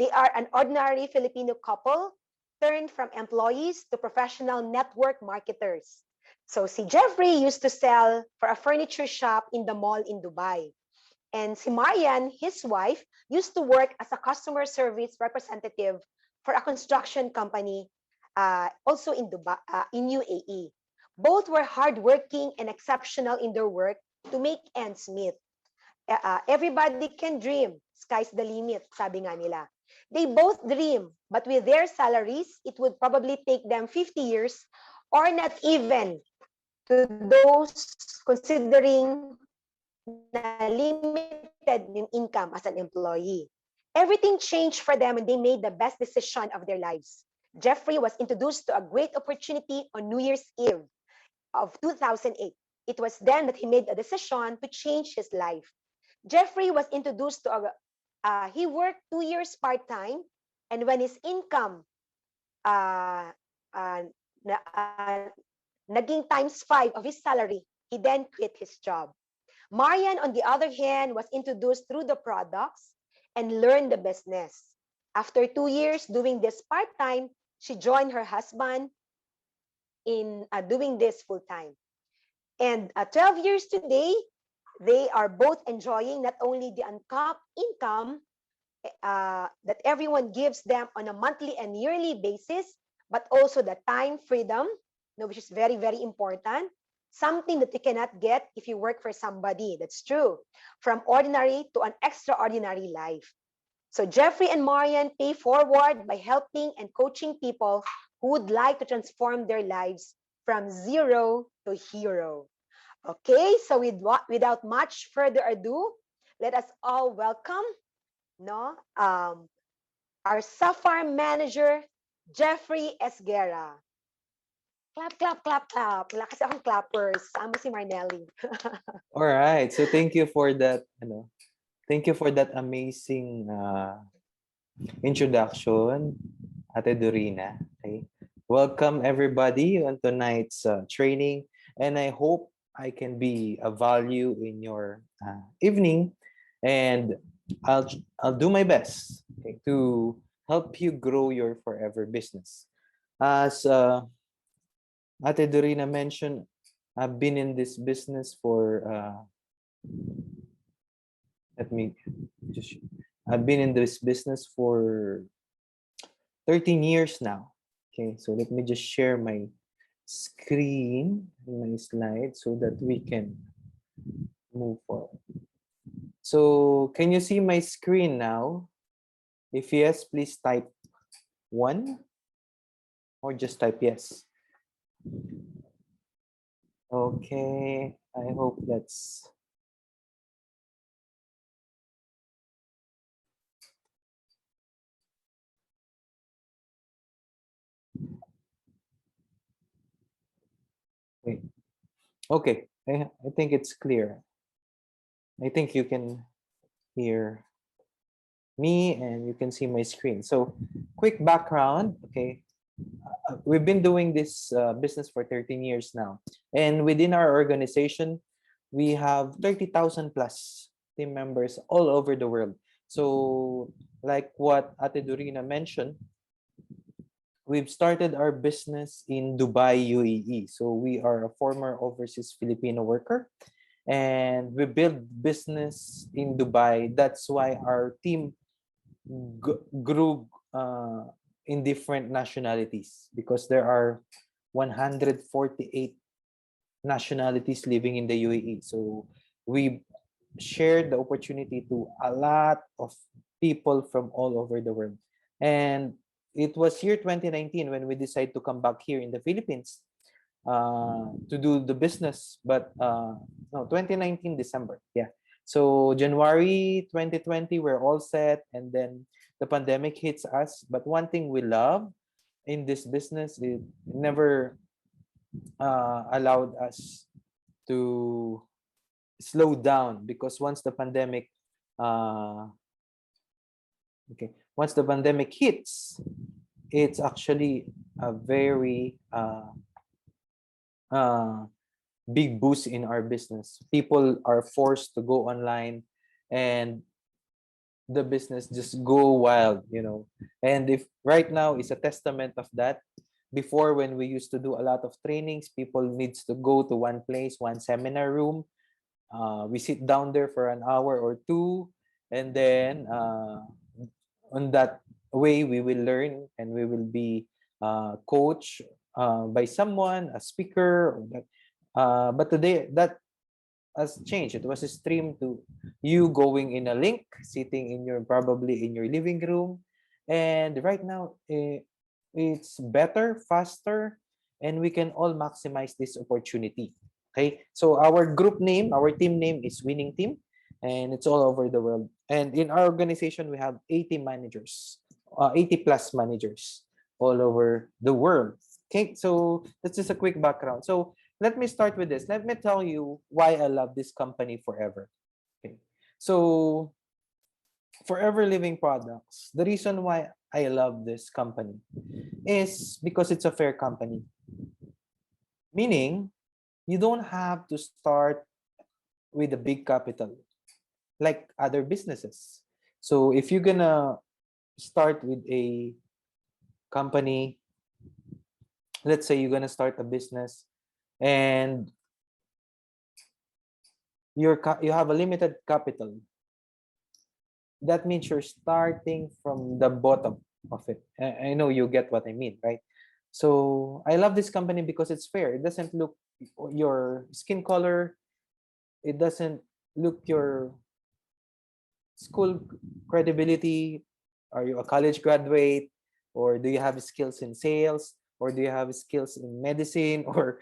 they are an ordinary Filipino couple turned from employees to professional network marketers. So si Jeffrey used to sell for a furniture shop in the mall in Dubai. And si Marian, his wife, used to work as a customer service representative for a construction company also in Dubai, in UAE. Both were hardworking and exceptional in their work to make ends meet. Everybody can dream. Sky's the limit, sabi nga nila. They both dream, but with their salaries, it would probably take them 50 years or not even to those considering na limited yung income as an employee. Everything changed for them and they made the best decision of their lives. Jeffrey was introduced to a great opportunity on New Year's Eve of 2008. It was then that he made a decision to change his life. Jeffrey was introduced to he worked 2 years part-time, and when his income naging times 5 of his salary, he then quit his job. Marian, on the other hand, was introduced through the products and learned the business. After 2 years doing this part-time, she joined her husband in doing this full-time. And 12 years today, they are both enjoying not only the uncapped income that everyone gives them on a monthly and yearly basis, but also the time freedom, which is very, very important. Something that you cannot get if you work for somebody. That's true. From ordinary to an extraordinary life. So Jeffrey and Marian pay forward by helping and coaching people who would like to transform their lives from zero to hero. Okay, so without much further ado, let us all welcome our Sapphire Manager, Jeffrey Esguerra. Clap, clap, clap, clap. Wala kasi akong clappers. Sama si Marnelli. All right. So thank you for that, thank you for that amazing introduction, Ate Dorina. Okay. Welcome everybody on tonight's training, and I hope I can be a value in your evening, and I'll do my best, okay, to help you grow your forever business. As Ate Dorina mentioned, I've been in this business for I've been in this business for 13 years now. Okay, so let me just share my screen, my slide, so that we can move forward. So can you see my screen now? If yes, please type 1 or just type yes. Okay, I hope that's wait. Okay, I think it's clear. I think you can hear me and you can see my screen. So quick background, okay. We've been doing this business for 13 years now. And within our organization, we have 30,000 plus team members all over the world. So like what Ate Dorina mentioned, we've started our business in Dubai, UAE. So we are a former overseas Filipino worker, and we build business in Dubai. That's why our team grew in different nationalities, because there are 148 nationalities living in the UAE. So we shared the opportunity to a lot of people from all over the world. And it was year 2019 when we decided to come back here in the Philippines to do the business. But no, 2019 December, yeah. So January 2020, we're all set, and then the pandemic hits us. But one thing we love in this business, it never allowed us to slow down, because once the pandemic once the pandemic hits, it's actually a very big boost in our business. People are forced to go online, and the business just go wild, you know. And if right now is a testament of that. Before, when we used to do a lot of trainings, people needs to go to one place, one seminar room. We sit down there for an hour or two, and then on that way we will learn and we will be coached by someone, a speaker. Or that. But today that has changed. It was streamed to you going in a link, sitting in your probably in your living room, and right now it's better, faster, and we can all maximize this opportunity. Okay, so our group name, our team name is Winning Team, and it's all over the world. And in our organization, we have 80 managers, 80 plus managers all over the world. Okay, so that's just a quick background. So let me start with this. Let me tell you why I love this company forever. Okay, so Forever Living Products, the reason why I love this company is because it's a fair company. Meaning, you don't have to start with a big capital like other businesses. So if you're gonna start with a company, let's say you're gonna start a business and you have a limited capital, that means you're starting from the bottom of it. I know you get what I mean, right? So I love this company because it's fair. It doesn't look your skin color. It doesn't look your school credibility. Are you a college graduate, or do you have skills in sales, or do you have skills in medicine, or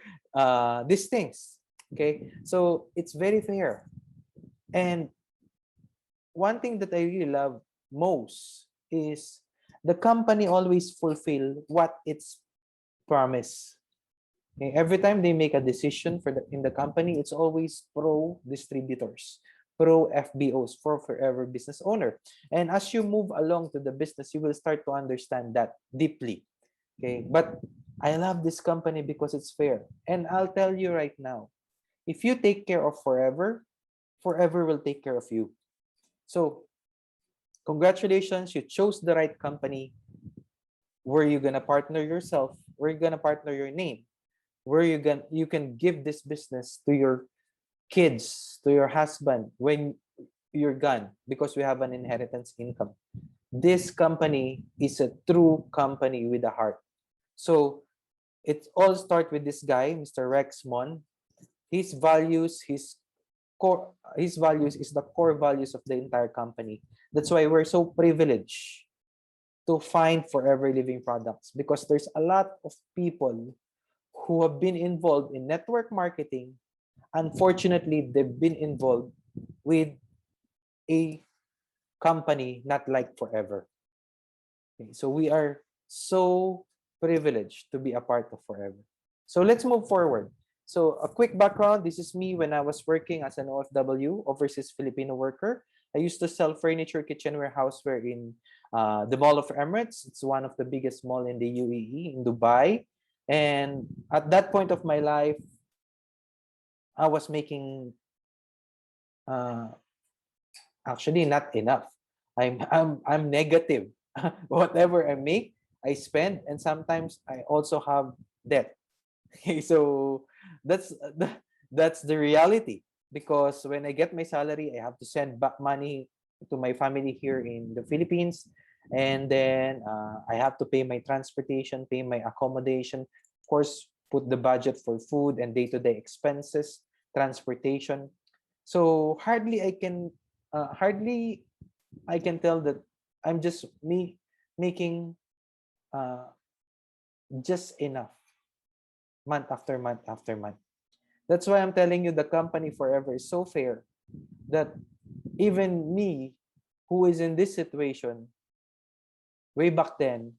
these things? Okay, so it's very fair. And one thing that I really love most is the company always fulfill what it's promised. Okay? Every time they make a decision in the company, it's always pro distributors, pro FBOs, for forever business owner. And as you move along to the business, you will start to understand that deeply. Okay, but I love this company because it's fair. And I'll tell you right now, if you take care of forever, forever will take care of you. So congratulations, you chose the right company. Where you gonna partner yourself? Where you gonna partner your name? Where you can give this business to your kids, to your husband when you're gone, because we have an inheritance income. This company is a true company with a heart. So it all starts with this guy, Mr. Rex Mon. His values, his values is the core values of the entire company. That's why we're so privileged to find Forever Living Products, because there's a lot of people who have been involved in network marketing. Unfortunately, they've been involved with a company not like Forever. Okay, so we are so privileged to be a part of Forever. So let's move forward. So a quick background, this is me when I was working as an OFW, overseas Filipino worker. I used to sell furniture, kitchenware, houseware in the Mall of Emirates. It's one of the biggest mall in the UAE, in Dubai. And at that point of my life, I was making actually not enough. I'm negative. Whatever I make, I spend, and sometimes I also have debt. Okay, so that's that's the reality, because when I get my salary, I have to send back money to my family here in the Philippines, and then I have to pay my transportation, pay my accommodation, of course, put the budget for food and day-to-day expenses, transportation. So hardly I can tell that I'm just making uh, just enough month after month after month. That's why I'm telling you the company Forever is so fair that even me, who is in this situation way back then,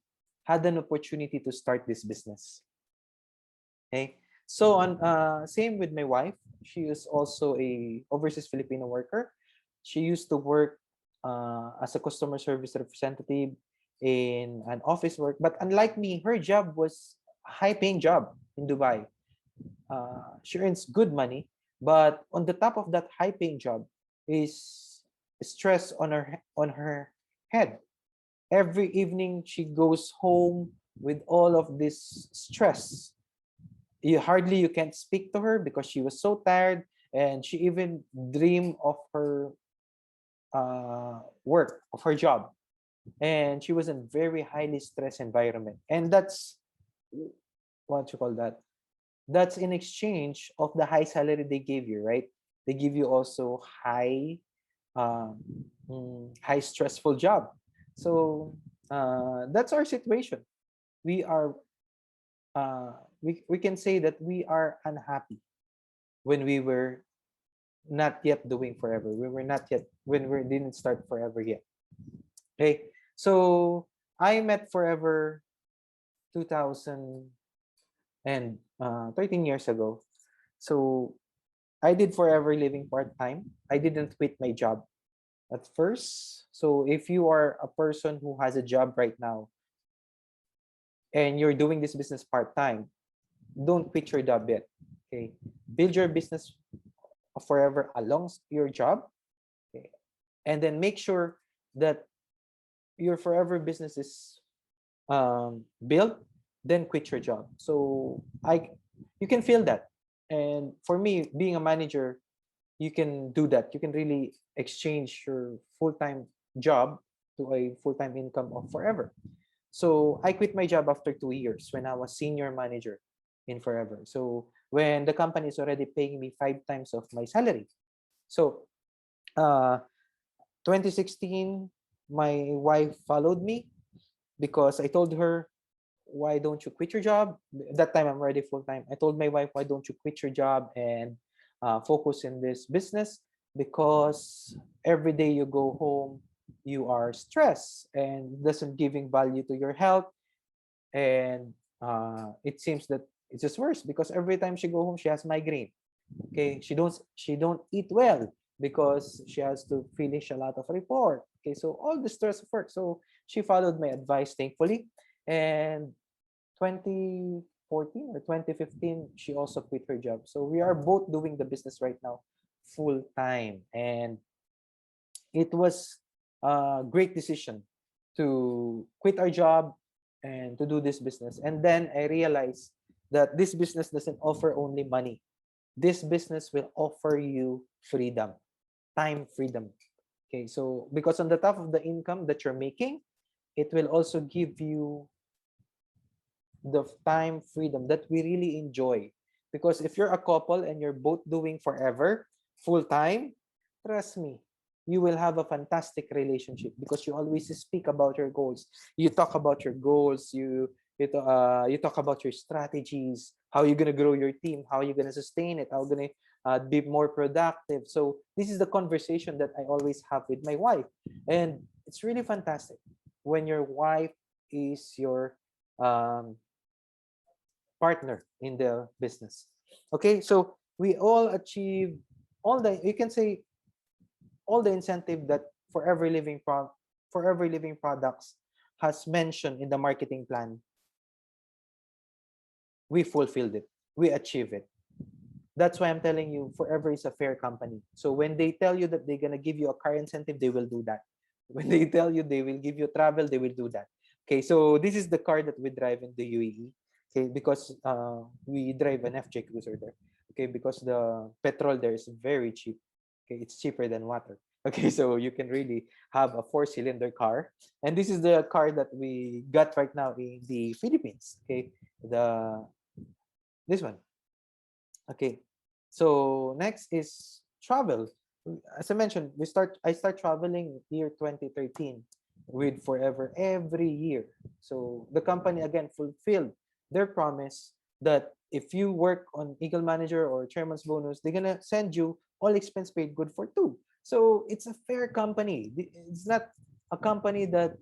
had an opportunity to start this business. Okay, so on same with my wife. She is also a overseas Filipino worker. She used to work as a customer service representative in an office work, but unlike me, her job was a high-paying job in Dubai. She earns good money, but on the top of that high-paying job is stress on her head. Every evening she goes home with all of this stress. You can't speak to her because she was so tired, and she even dreamed of her work, of her job, and she was in very highly stressed environment. And that's what you call that. That's in exchange of the high salary they gave you, right? They give you also um, high stressful job. So that's our situation. We are we can say that we are unhappy when we were not yet doing forever. We were not yet when we didn't start forever yet. Okay, so I met forever 2000 and 13 years ago. So I did forever living part-time. I didn't quit my job at first. So if you are a person who has a job right now and you're doing this business part-time, don't quit your job yet. Okay, build your business forever along your job. Okay, and then make sure that your forever business is built, then quit your job. So you can feel that. And for me, being a manager, you can do that. You can really exchange your full-time job to a full-time income of forever. So I quit my job after 2 years when I was senior manager in forever. So when the company is already paying me 5 times of my salary. So 2016, my wife followed me because I told her, why don't you quit your job? At that time, I'm already full time. I told my wife, why don't you quit your job and focus in this business? Because every day you go home, you are stressed and doesn't giving value to your health. And it seems that it's just worse because every time she go home, she has migraine. Okay, she don't eat well because she has to finish a lot of report. Okay, so all the stress of work. So she followed my advice, thankfully. And 2014 or 2015, she also quit her job. So we are both doing the business right now full time. And it was a great decision to quit our job and to do this business. And then I realized that this business doesn't offer only money. This business will offer you freedom, time freedom. Okay, so because on the top of the income that you're making, it will also give you the time freedom that we really enjoy. Because if you're a couple and you're both doing forever, full time, trust me, you will have a fantastic relationship because you always speak about your goals. You talk about your goals. You talk about your strategies, how you're gonna grow your team, how you're gonna sustain it, how you're gonna be more productive. So this is the conversation that I always have with my wife, and it's really fantastic when your wife is your um, partner in the business. Okay, so we all achieve all the, you can say, all the incentive that Forever Living Products has mentioned in the marketing plan. We fulfilled it. We achieved it. That's why I'm telling you, Forever is a fair company. So when they tell you that they're gonna give you a car incentive, they will do that. When they tell you they will give you travel, they will do that. Okay, so this is the car that we drive in the UAE. Okay, because we drive an FJ Cruiser there. Okay, because the petrol there is very cheap. Okay, it's cheaper than water. Okay, so you can really have a 4-cylinder car. And this is the car that we got right now in the Philippines. Okay, this one. Okay, so next is travel. As I mentioned, I start traveling year 2013 with Forever every year. So the company again fulfilled their promise that if you work on Eagle Manager or Chairman's Bonus, they're gonna send you all expense paid good for 2. So it's a fair company. It's not a company that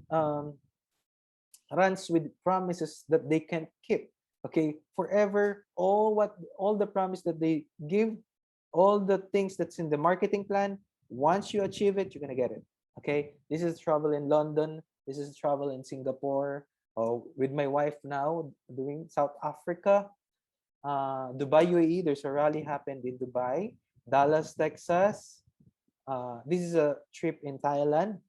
runs with promises that they can't keep. Okay, Forever, all the promise that they give, all the things that's in the marketing plan, once you achieve it, you're gonna get it. Okay, this is travel in London, this is travel in Singapore, with my wife now doing South Africa, Dubai, UAE. There's a rally happened in Dubai, Dallas, Texas, This is a trip in Thailand,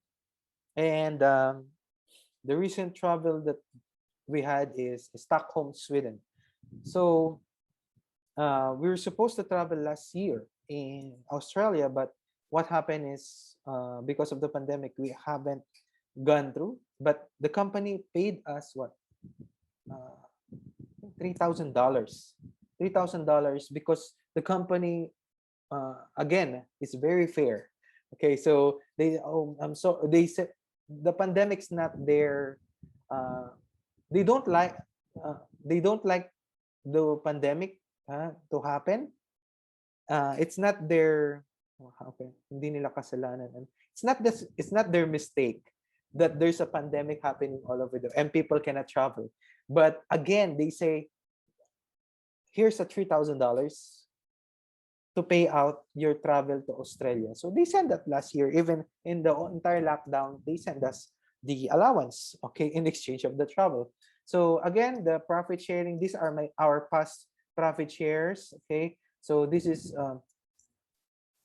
and the recent travel that we had is Stockholm, Sweden. So we were supposed to travel last year in Australia, but what happened is because of the pandemic, we haven't gone through. But the company paid us what, uh, $3,000, $3,000 because the company again is very fair. Okay, so they said the pandemic's not their. They don't like they don't like the pandemic to happen. It's not their okay, hindi nila kasalanan. It's not their mistake that there's a pandemic happening all over the and people cannot travel. But again, they say here's a $3,000 to pay out your travel to Australia. So they sent that last year, even in the entire lockdown, they sent us the allowance, okay, in exchange of the travel. So again, the profit sharing, these are our past profit shares, okay. So this is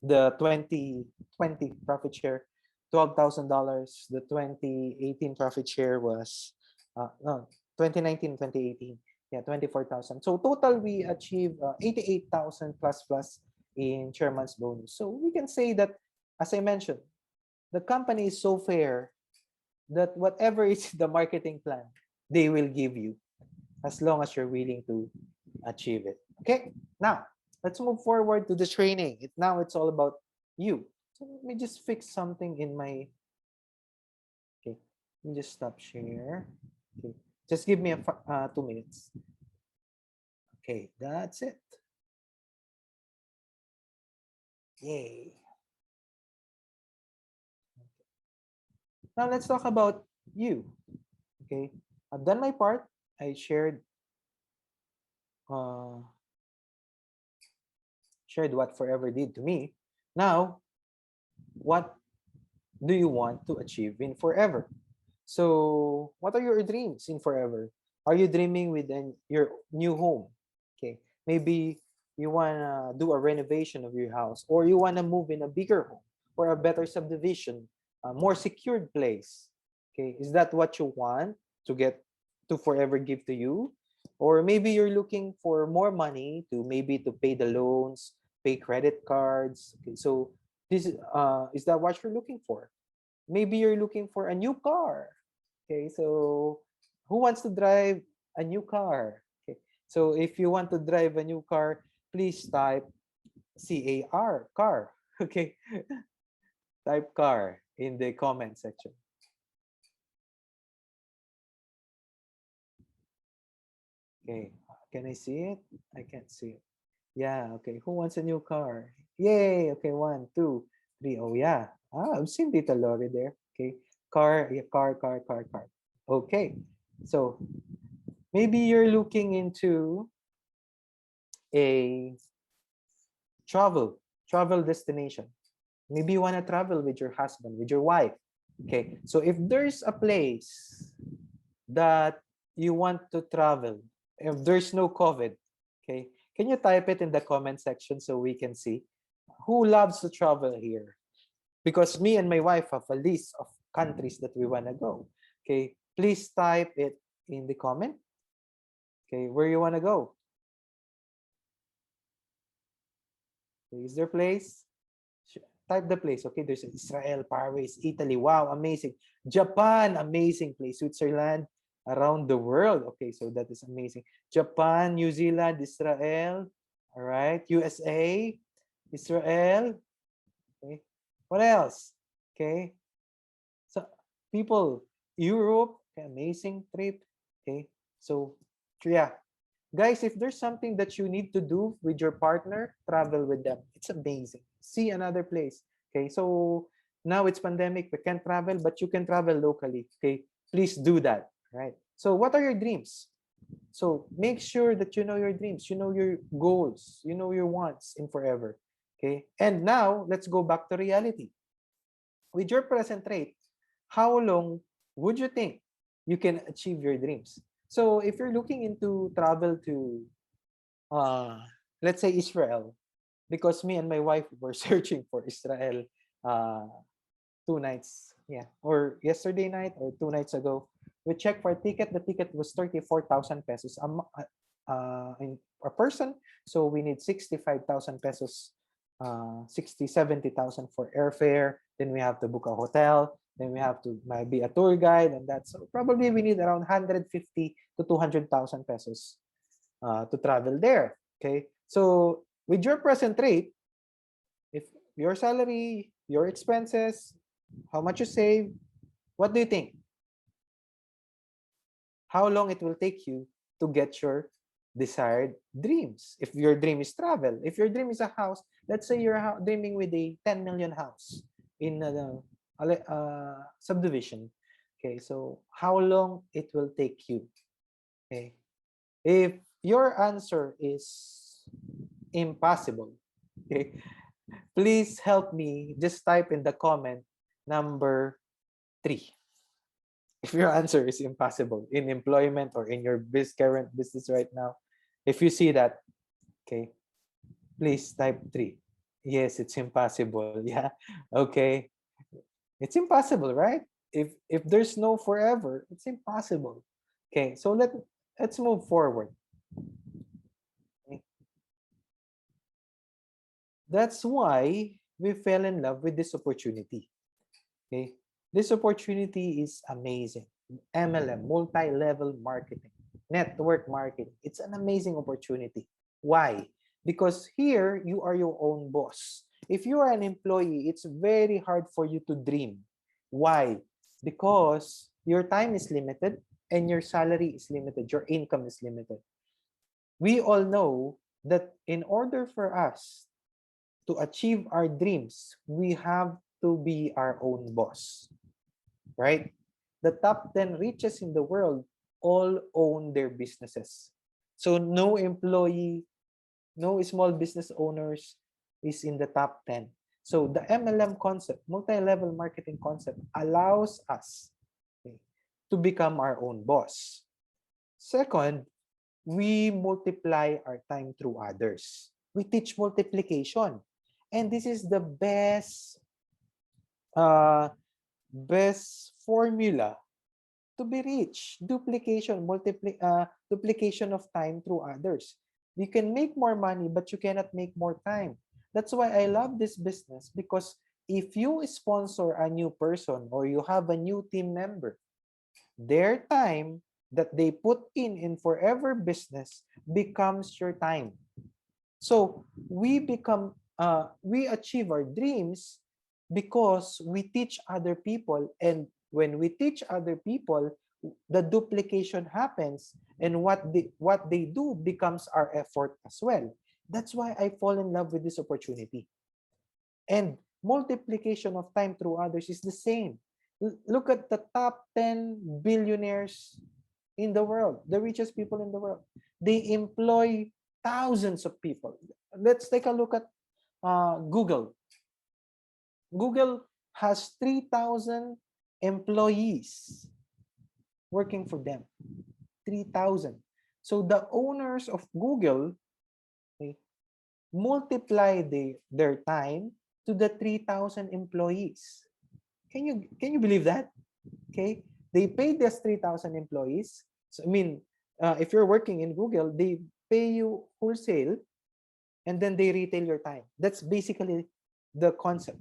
the 2020 profit share, $12,000. The 2018 profit share was no 2019, 2018, yeah, 24,000. So total we achieved 88,000 plus in chairman's bonus. So we can say that, as I mentioned, the company is so fair that whatever is the marketing plan, they will give you as long as you're willing to achieve it. Okay, now let's move forward to the training. Now it's all about you. So let me just fix something in my, okay, let me just stop share. Okay, just give me 2 minutes. Okay, that's it. Yay. Now let's talk about you. Okay, I've done my part. I shared what Forever did to me. Now, what do you want to achieve in Forever? So, what are your dreams in Forever? Are you dreaming with your new home? Okay, maybe you want to do a renovation of your house, or you want to move in a bigger home or a better subdivision, a more secured place. Okay, is that what you want to get to Forever give to you? Or maybe you're looking for more money to maybe to pay the loans, pay credit cards. Okay, so this is that what you're looking for? Maybe you're looking for a new car. Okay, so who wants to drive a new car? Okay, so if you want to drive a new car, please type CAR, car. Okay, type car in the comment section. Okay, can I see it? I can't see it. Yeah, okay. Who wants a new car? Yay! Okay, 1, 2, 3. Oh yeah. I've seen Tita Lori there. Okay, car, yeah, car. Okay, so maybe you're looking into a travel destination. Maybe you want to travel with your husband, with your wife. Okay, so if there's a place that you want to travel, if there's no COVID, okay, can you type it in the comment section so we can see who loves to travel here? Because me and my wife have a list of countries that we want to go. Okay, please type it in the comment. Okay, where you want to go? Okay, is there place? Type the place. Okay, there's Israel, Paris, Italy. Wow, amazing. Japan, amazing place. Switzerland, around the world. Okay, so that is amazing. Japan, New Zealand, Israel. All right, USA, Israel. Okay, what else? Okay, so people, Europe, okay, amazing trip. Okay, so yeah, guys, if there's something that you need to do with your partner, travel with them. It's amazing. See another place. Okay, so now it's pandemic, we can't travel, but you can travel locally. Okay, please do that. Right. So what are your dreams? So make sure that you know your dreams, you know your goals, you know your wants in Forever. Okay, and now let's go back to reality. With your present rate, how long would you think you can achieve your dreams? So if you're looking into travel to let's say Israel, because me and my wife were searching for Israel uh, 2 nights, yeah, or yesterday night or 2 nights ago. We checked for a ticket. The ticket was 34,000 pesos in a person. So we need 65,000 pesos, 60, 70,000 for airfare. Then we have to book a hotel. Then we have to maybe a tour guide, and that's so probably we need around 150 to 200,000 pesos to travel there. Okay, so with your present rate, if your salary, your expenses, how much you save, what do you think? How long it will take you to get your desired dreams? If your dream is travel, if your dream is a house, let's say you're dreaming with a 10 million house in a subdivision. Okay, so how long it will take you? Okay, if your answer is impossible, okay, please help me. Just type in the comment number 3. If your answer is impossible in employment or in your current business right now, if you see that, okay, please type 3. Yes, it's impossible. Yeah, okay, it's impossible, right? If there's no forever, it's impossible. Okay, so let's move forward. Okay. That's why we fell in love with this opportunity. Okay, this opportunity is amazing. MLM, multi-level marketing, network marketing. It's an amazing opportunity. Why? Because here you are your own boss. If you are an employee, it's very hard for you to dream. Why? Because your time is limited and your salary is limited, your income is limited. We all know that in order for us to achieve our dreams, we have to be our own boss, right? The top 10 richest in the world all own their businesses. So no employee, no small business owners is in the top 10. So the MLM concept, multi-level marketing concept, allows us, okay, to become our own boss. Second, we multiply our time through others. We teach multiplication. And this is the uh, best formula to be rich. Duplication of time through others. You can make more money, but you cannot make more time. That's why I love this business, because if you sponsor a new person or you have a new team member, their time that they put in forever business becomes your time. So we achieve our dreams because we teach other people, and when we teach other people, the duplication happens, and what they do becomes our effort as well. That's why I fall in love with this opportunity. And multiplication of time through others is the same. Look at the top 10 billionaires in the world, the richest people in the world. They employ thousands of people. Let's take a look at Google. Google has 3,000 employees working for them. 3,000. So the owners of Google, okay, multiply their time to the 3,000 employees. Can you believe that? Okay, they pay these 3,000 employees. So I mean, if you're working in Google, they pay you wholesale, and then they retail your time. That's basically the concept.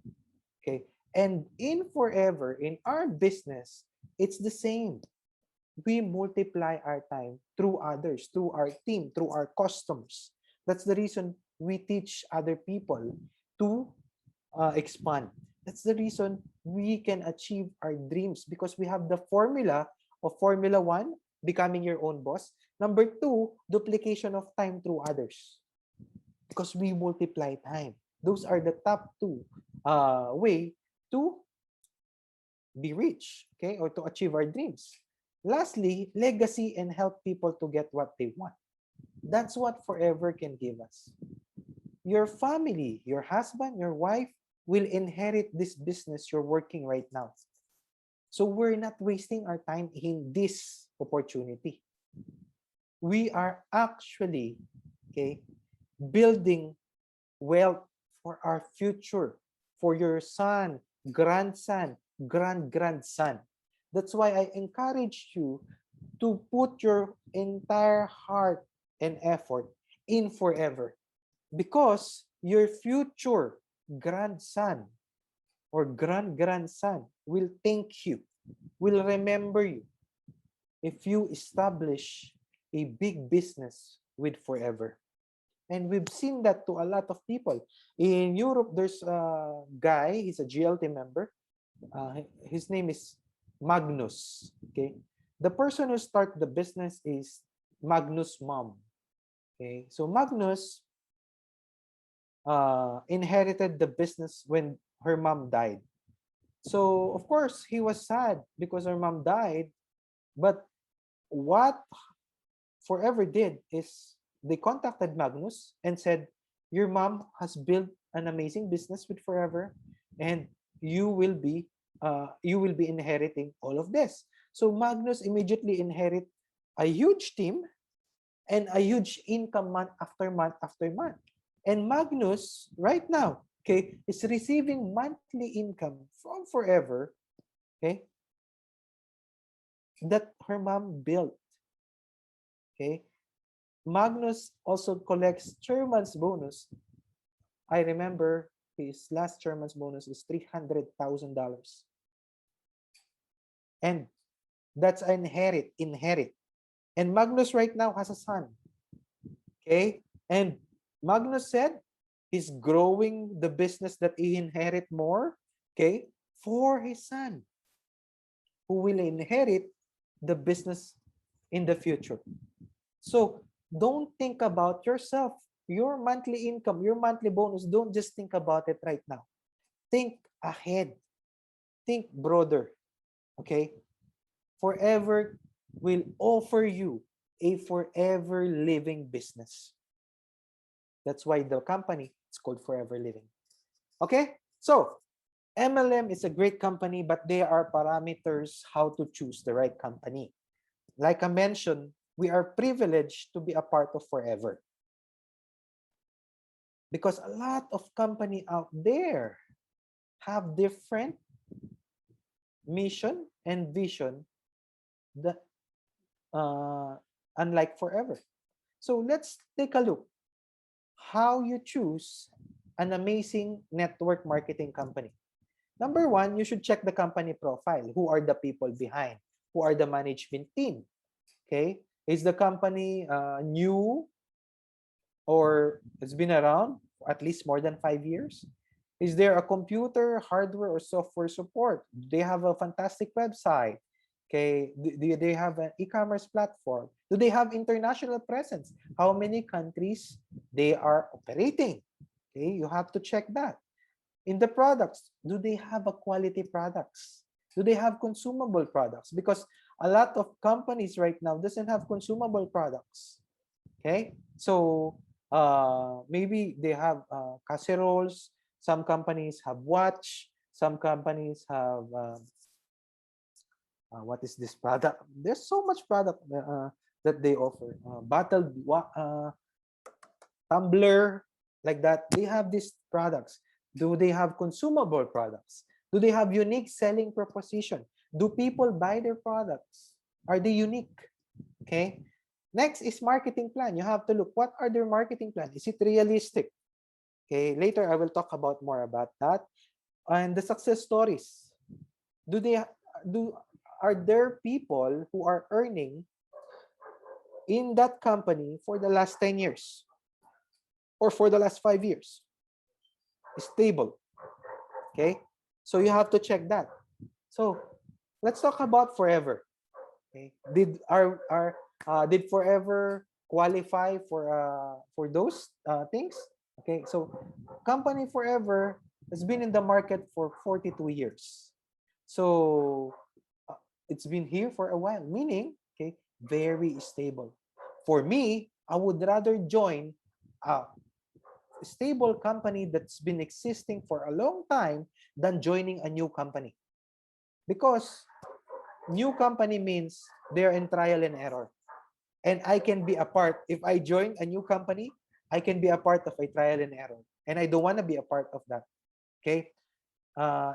Okay, and in forever, in our business, it's the same. We multiply our time through others, through our team, through our customers. That's the reason we teach other people to expand. That's the reason we can achieve our dreams, because we have the formula of Formula 1, becoming your own boss. Number 2, duplication of time through others, because we multiply time. Those are the top 2 way to be rich, okay, or to achieve our dreams. Lastly, legacy and help people to get what they want. That's what forever can give us. Your family, your husband, your wife will inherit this business you're working right now. So we're not wasting our time in this opportunity. We are actually, okay, building wealth for our future, for your son, grandson, grandson. That's why I encourage you to put your entire heart and effort in forever, because your future grandson or grandson will thank you, will remember you if you establish a big business with forever. And we've seen that to a lot of people. In Europe, there's a guy, he's a GLT member. His name is Magnus. Okay. The person who started the business is Magnus' mom. Okay. So Magnus inherited the business when her mom died. So, of course, he was sad because her mom died. But what Forever did is they contacted Magnus and said, your mom has built an amazing business with Forever, and you will be inheriting all of this. So Magnus immediately inherit a huge team and a huge income month after month after month. And Magnus right now, okay, is receiving monthly income from Forever, okay, that her mom built. Okay. Magnus also collects chairman's bonus. I remember his last chairman's bonus is $300,000. And that's inherit. And Magnus right now has a son. Okay. And Magnus said he's growing the business that he inherit more, okay, for his son, who will inherit the business in the future. So don't think about yourself, your monthly income, your monthly bonus. Don't just think about it right now. Think ahead. Think broader. Okay? Forever will offer you a forever living business. That's why the company is called Forever Living. Okay? So MLM is a great company, but there are parameters how to choose the right company. Like I mentioned, we are privileged to be a part of Forever, because a lot of company out there have different mission and vision that unlike Forever. So let's take a look how you choose an amazing network marketing company. Number one, you should check the company profile. Who are the people behind? Who are the management team? Okay, is the company new, or it's been around for at least more than 5 years? Is there a computer, hardware, or software support? Do they have a fantastic website? Okay, do they have an e-commerce platform? Do they have international presence? How many countries they are operating? Okay, you have to check that. In the products, do they have a quality products? Do they have consumable products? Because a lot of companies right now doesn't have consumable products. Okay, so maybe they have casseroles. Some companies have watch. Some companies have what is this product? There's so much product that they offer. Bottled tumbler, like that. They have these products. Do they have consumable products? Do they have unique selling proposition? Do people buy their products? Are they unique? Okay. Next is marketing plan. You have to look, what are their marketing plan? Is it realistic? Okay. Later, I will talk about more about that. And the success stories. Are there people who are earning in that company for the last 10 years or for the last 5 years? Stable. Okay. So you have to check that. So let's talk about Forever. Okay. Did Forever qualify for those things? Okay. So company Forever has been in the market for 42 years. So it's been here for a while, meaning, okay, very stable. For me, I would rather join a stable company that's been existing for a long time than joining a new company. Because new company means they're in trial and error. And I can be a part, if I join a new company, I can be a part of a trial and error. And I don't want to be a part of that. Okay?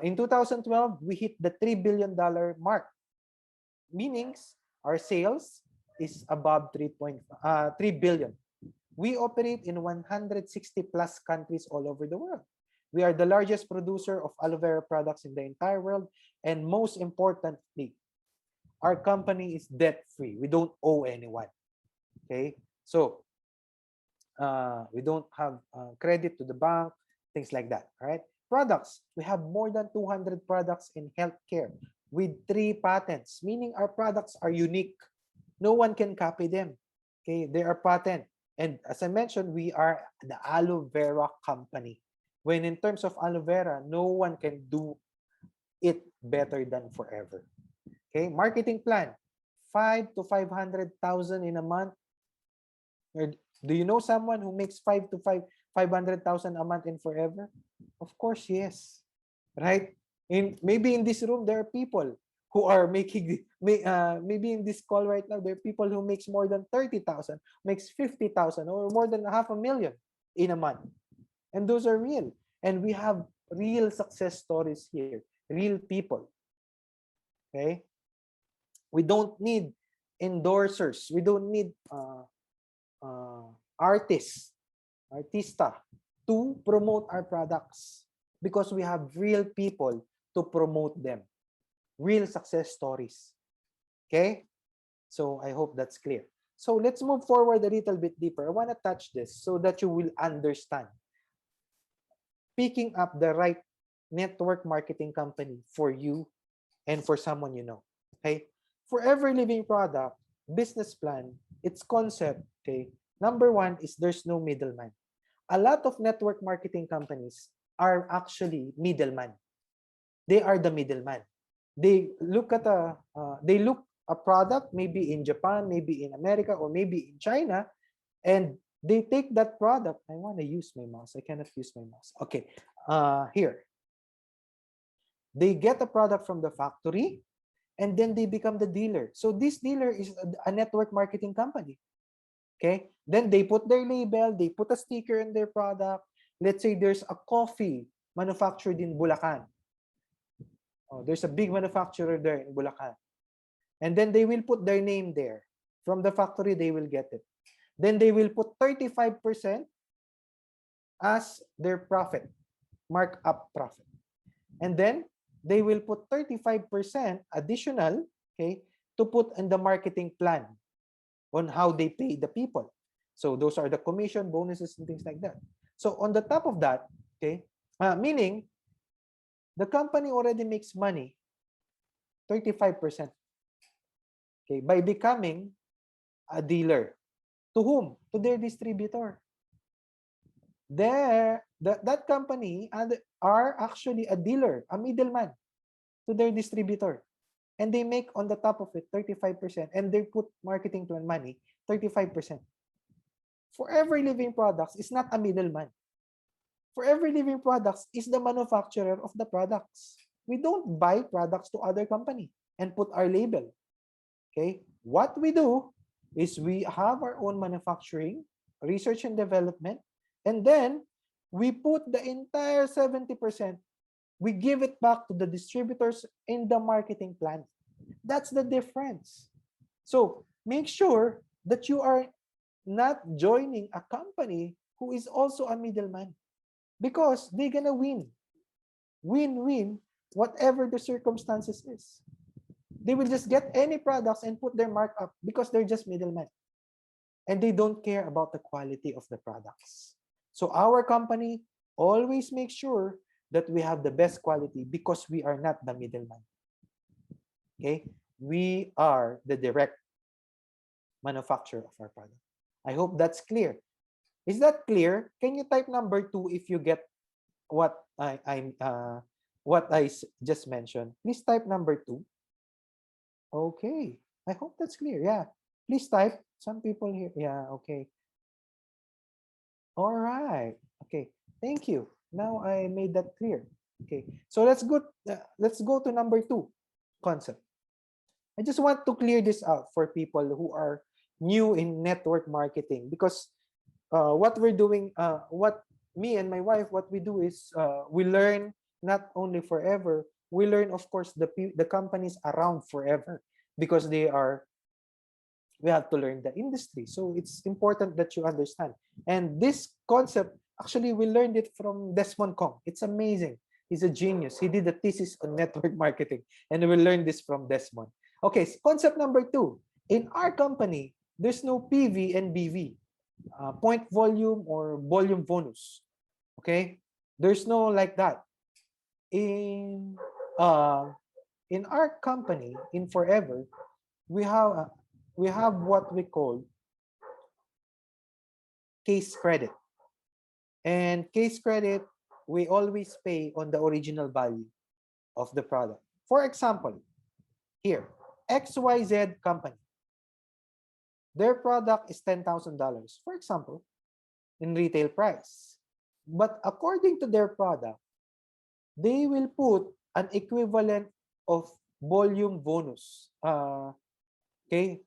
In 2012, we hit the $3 billion mark, meaning our sales is above 3 billion. We operate in 160 plus countries all over the world. We are the largest producer of aloe vera products in the entire world. And most importantly, our company is debt-free. We don't owe anyone. Okay? So, we don't have credit to the bank, things like that. All right? Products. We have more than 200 products in healthcare with 3 patents, meaning our products are unique. No one can copy them. Okay? They are patent. And as I mentioned, we are the aloe vera company. When in terms of aloe vera, no one can do it better than Forever. Okay, marketing plan, 5 to 500,000 in a month. Do you know someone who makes 500,000 a month in Forever? Of course, yes. Right? Maybe in this room there are people who are making maybe in this call right now there are people who makes more than 30,000, makes 50,000 or more than $500,000 in a month. And those are real. And we have real success stories here, real people. Okay? We don't need endorsers. We don't need artista to promote our products because we have real people to promote them. Real success stories. Okay? So I hope that's clear. So let's move forward a little bit deeper. I want to touch this so that you will understand. Picking up the right network marketing company for you and for someone you know. Okay? For every living product, business plan, its concept, okay, number 1 is there's no middleman. A lot of network marketing companies are actually middleman. They are the middleman. They look at a product maybe in Japan, maybe in America, or maybe in China, and they take that product. I want to use my mouse. I cannot use my mouse. Okay, here. They get a product from the factory, and then they become the dealer. So this dealer is a network marketing company. Okay, then they put their label, they put a sticker in their product. Let's say there's a coffee manufactured in Bulacan. Oh, there's a big manufacturer there in Bulacan. And then they will put their name there. From the factory, they will get it. Then they will put 35% as their profit, markup profit. And then they will put 35% additional, okay, to put in the marketing plan on how they pay the people. So those are the commission, bonuses, and things like that. So on the top of that, okay, meaning the company already makes money, 35%, okay, by becoming a dealer. To whom? To their distributor. That company are actually a dealer, a middleman to their distributor. And they make on the top of it 35%, and they put marketing plan money 35%. For every living products is not a middleman. For every living products is the manufacturer of the products. We don't buy products to other company and put our label. Okay? What we do is we have our own manufacturing, research and development, and then we put the entire 70%, we give it back to the distributors in the marketing plan. That's the difference. So make sure that you are not joining a company who is also a middleman, because they're gonna win. Win-win, whatever the circumstances is. They will just get any products and put their markup because they're just middlemen. And they don't care about the quality of the products. So our company always makes sure that we have the best quality because we are not the middleman. Okay? We are the direct manufacturer of our product. I hope that's clear. Is that clear? Can you type number 2 if you get what I just mentioned? Please type number 2. Okay. I hope that's clear. Yeah. Please type. Some people here. Yeah. Okay. All right. Okay. Thank you. Now I made that clear. Okay. So let's go to number 2 concept. I just want to clear this out for people who are new in network marketing, because what we're doing, what me and my wife, what we do is we learn not only forever, we learn, of course, the companies around forever, because we have to learn the industry. So it's important that you understand. And this concept, actually, we learned it from Desmond Kong. It's amazing. He's a genius. He did a thesis on network marketing, and we learned this from Desmond. Okay, so concept number 2. In our company, there's no PV and BV, point volume or volume bonus. Okay, there's no like that. Uh, in our company, in Forever, we have what we call case credit. And case credit, we always pay on the original value of the product. For example, here, XYZ company, their product is $10,000, for example, in retail price. But according to their product, they will put an equivalent of volume bonus, okay,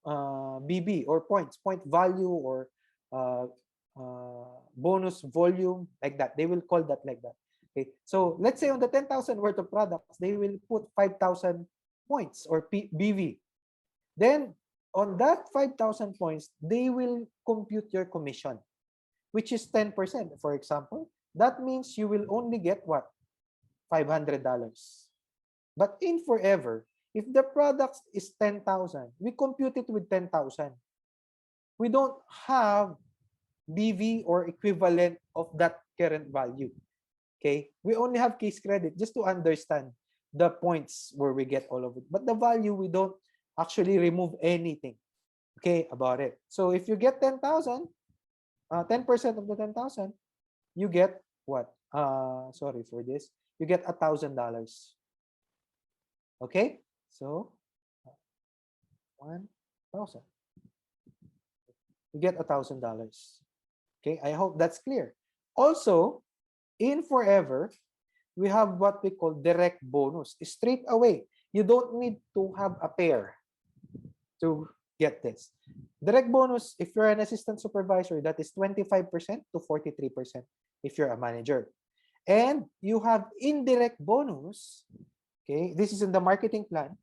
BB or point value, or bonus volume, like that. They will call that like that. Okay, so let's say on the 10,000 worth of products, they will put 5,000 points or BV. Then on that 5,000 points, they will compute your commission, which is 10%. For example, that means you will only get what? $500. But in Forever, if the product is 10,000, we compute it with 10,000. We don't have BV or equivalent of that current value. Okay, we only have case credit just to understand the points where we get all of it. But the value, we don't actually remove anything, okay, about it. So if you get 10,000, 10% of the 10,000, you get what? Sorry for this. You get $1,000. Okay, so 1,000. You get $1,000. Okay, I hope that's clear. Also, in Forever, we have what we call direct bonus. Straight away, you don't need to have a pair to get this. Direct bonus, if you're an assistant supervisor, that is 25% to 43% if you're a manager. And you have indirect bonus, okay, this is in the marketing plan,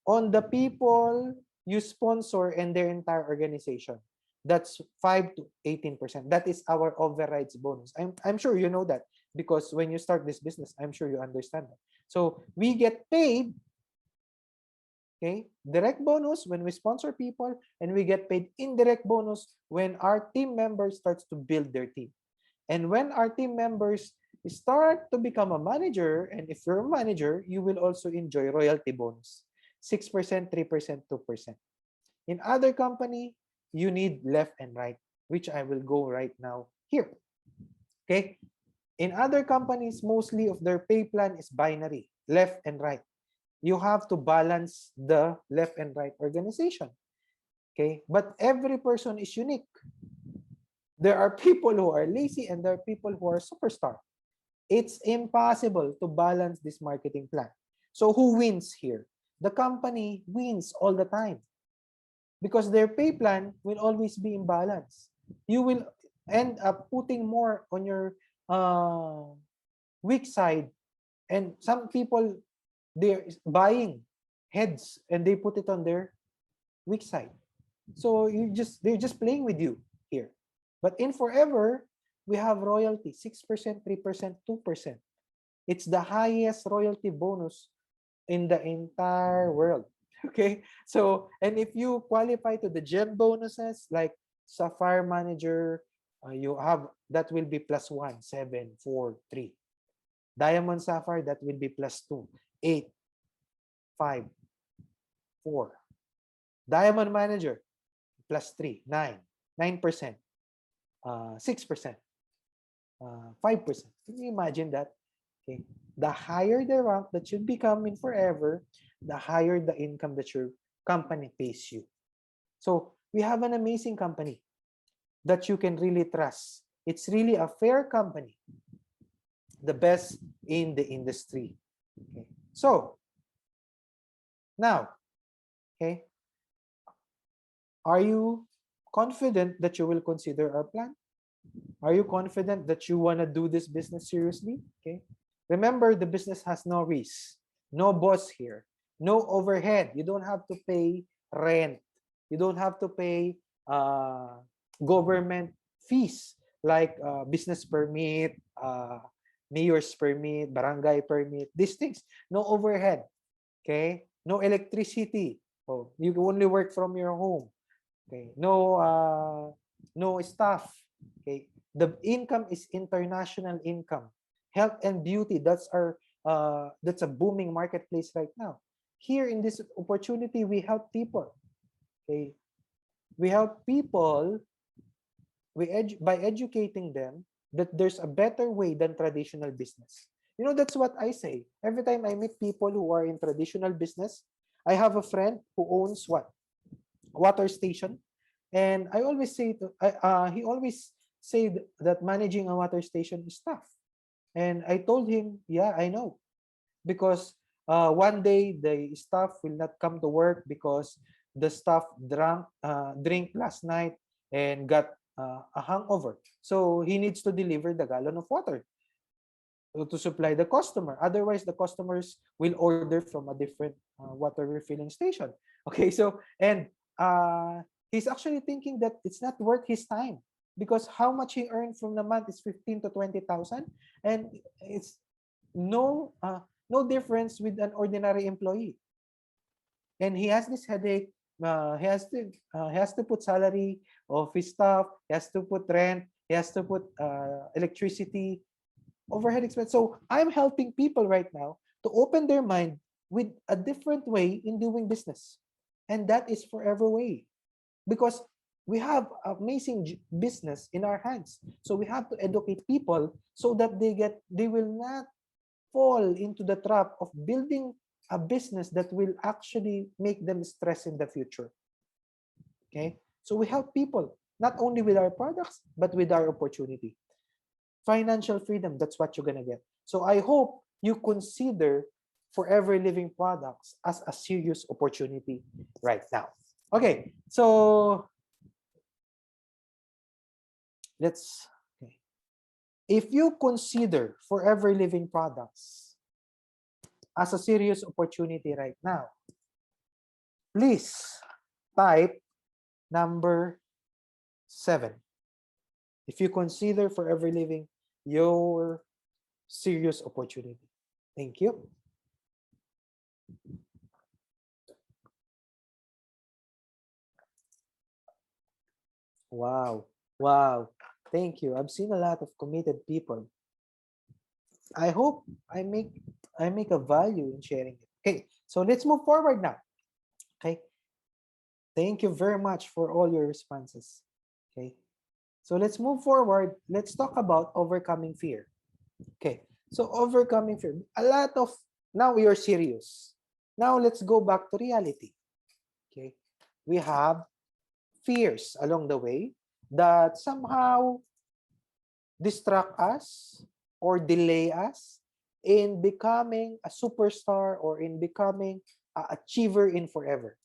on the people you sponsor and their entire organization. That's 5 to 18%. That is our overrides bonus. I'm sure you know that, because when you start this business, I'm sure you understand that. So we get paid, okay, direct bonus when we sponsor people, and we get paid indirect bonus when our team members starts to build their team. And when our team members start to become a manager, and if you're a manager, you will also enjoy royalty bonus, 6%, 3%, 2%. In other company, you need left and right, which I will go right now here. Okay. In other companies, mostly of their pay plan is binary, left and right. You have to balance the left and right organization. Okay. But every person is unique. There are people who are lazy and there are people who are superstar. It's impossible to balance this marketing plan. So who wins here? The company wins all the time, because their pay plan will always be in balance. You will end up putting more on your weak side, and some people, they're buying heads and they put it on their weak side. So they're just playing with you here. But in Forever, we have royalty 6%, 3%, 2%. It's the highest royalty bonus in the entire world. Okay, so, and if you qualify to the gem bonuses like Sapphire Manager, you have, that will be +1, 7, 4, 3. Diamond Sapphire, that will be +2, 8, 5, 4. Diamond Manager, +3, 9, 9%, 6%, 5%. Can you imagine that? Okay, the higher the rank that you become in Forever, the higher the income that your company pays you. So we have an amazing company that you can really trust. It's really a fair company, the best in the industry. Okay. So now, okay, are you confident that you will consider our plan? Are you confident that you want to do this business seriously? Okay. Remember, the business has no risk, no boss here, no overhead. You don't have to pay rent. You don't have to pay government fees like business permit, mayor's permit, barangay permit, these things. No overhead, okay? No electricity. Oh, you only work from your home. Okay, no staff. Okay, the income is international income. Health and beauty, that's a booming marketplace right now. Here in this opportunity, we help people. Okay, we help people. By educating them that there's a better way than traditional business. You know, that's what I say every time I meet people who are in traditional business. I have a friend who owns what, water station, and I always say to he always said that managing a water station is tough. And I told him, yeah, I know, because one day the staff will not come to work because the staff drink last night and got a hangover. So he needs to deliver the gallon of water to supply the customer. Otherwise, the customers will order from a different water refilling station. Okay, so and he's actually thinking that it's not worth his time because how much he earned from the month is 15 to 20,000, and it's no difference with an ordinary employee. And he has this headache. He has to put salary of his staff. He has to put rent. He has to put electricity, overhead expense. So I'm helping people right now to open their mind with a different way in doing business, and that is Forever Way, because we have amazing business in our hands. So we have to educate people so that they will not fall into the trap of building a business that will actually make them stress in the future. Okay, so we help people not only with our products but with our opportunity. Financial freedom, that's what you're gonna get. So I hope you consider Forever Living products as a serious opportunity right now. Okay, so okay. If you consider Forever Living products as a serious opportunity right now, please type number 7. If you consider Forever Living your serious opportunity. Thank you. Wow. Wow. Thank you. I've seen a lot of committed people. I hope I make a value in sharing it. Okay, so let's move forward now. Okay. Thank you very much for all your responses. Okay. So let's move forward. Let's talk about overcoming fear. Okay. So overcoming fear. Now we are serious. Now let's go back to reality. Okay. We have fears along the way that somehow distract us or delay us in becoming a superstar or in becoming an achiever in forever.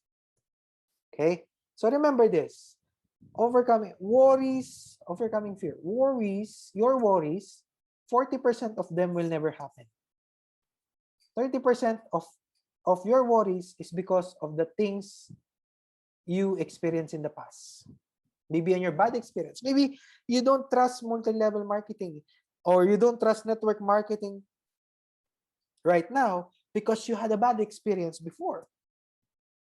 Okay? So remember this. Overcoming fear. Your worries, 40% of them will never happen. 30% of your worries is because of the things you experience in the past. Maybe on your bad experience. Maybe you don't trust multi-level marketing or you don't trust network marketing right now because you had a bad experience before.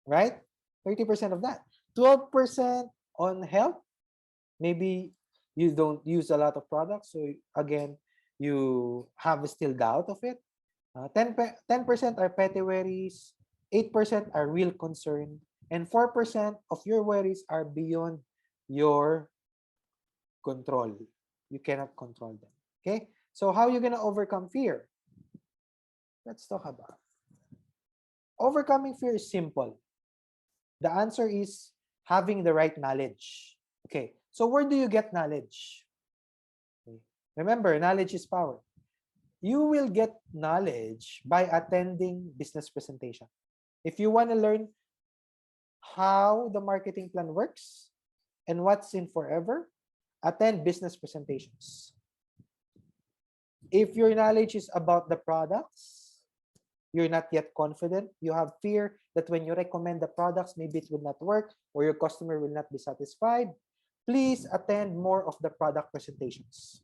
Right? 30% of that. 12% on health. Maybe you don't use a lot of products. So again, you have still doubt of it. 10% are petty worries. 8% are real concern. And 4% of your worries are beyond your control. You cannot control them. Okay? So how are you going to overcome fear? Let's talk about it. Overcoming fear is simple. The answer is having the right knowledge. Okay. So where do you get knowledge? Okay. Remember, knowledge is power. You will get knowledge by attending business presentation. If you want to learn how the marketing plan works and what's in forever, attend business presentations. If your knowledge is about the products, you're not yet confident, you have fear that when you recommend the products, maybe it will not work or your customer will not be satisfied, please attend more of the product presentations.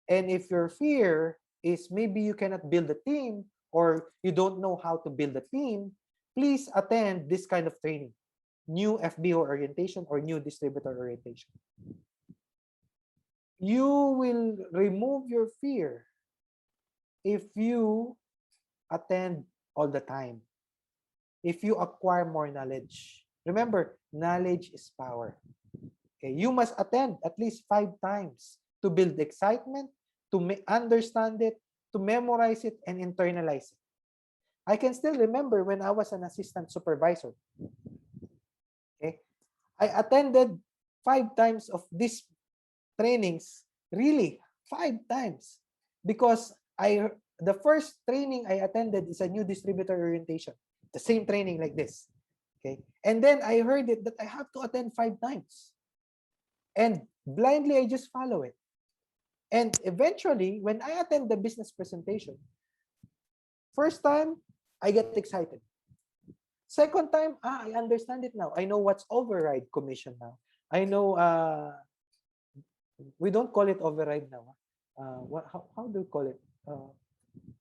And if your fear is maybe you cannot build a team or you don't know how to build a team, please attend this kind of training, new FBO orientation or new distributor orientation. You will remove your fear if you attend all the time, if you acquire more knowledge. Remember, knowledge is power. Okay, you must attend at least 5 times to build excitement, to understand it, to memorize it, and internalize it. I can still remember when I was an assistant supervisor. Okay, I attended 5 times of these trainings, really 5 times, because the first training I attended is a new distributor orientation, the same training like this. Okay, and then I heard it that I have to attend 5 times, and blindly I just follow it. And eventually, when I attend the business presentation, first time, I get excited. Second time, I understand it now. I know what's override commission now. I know, we don't call it override now. How do you call it?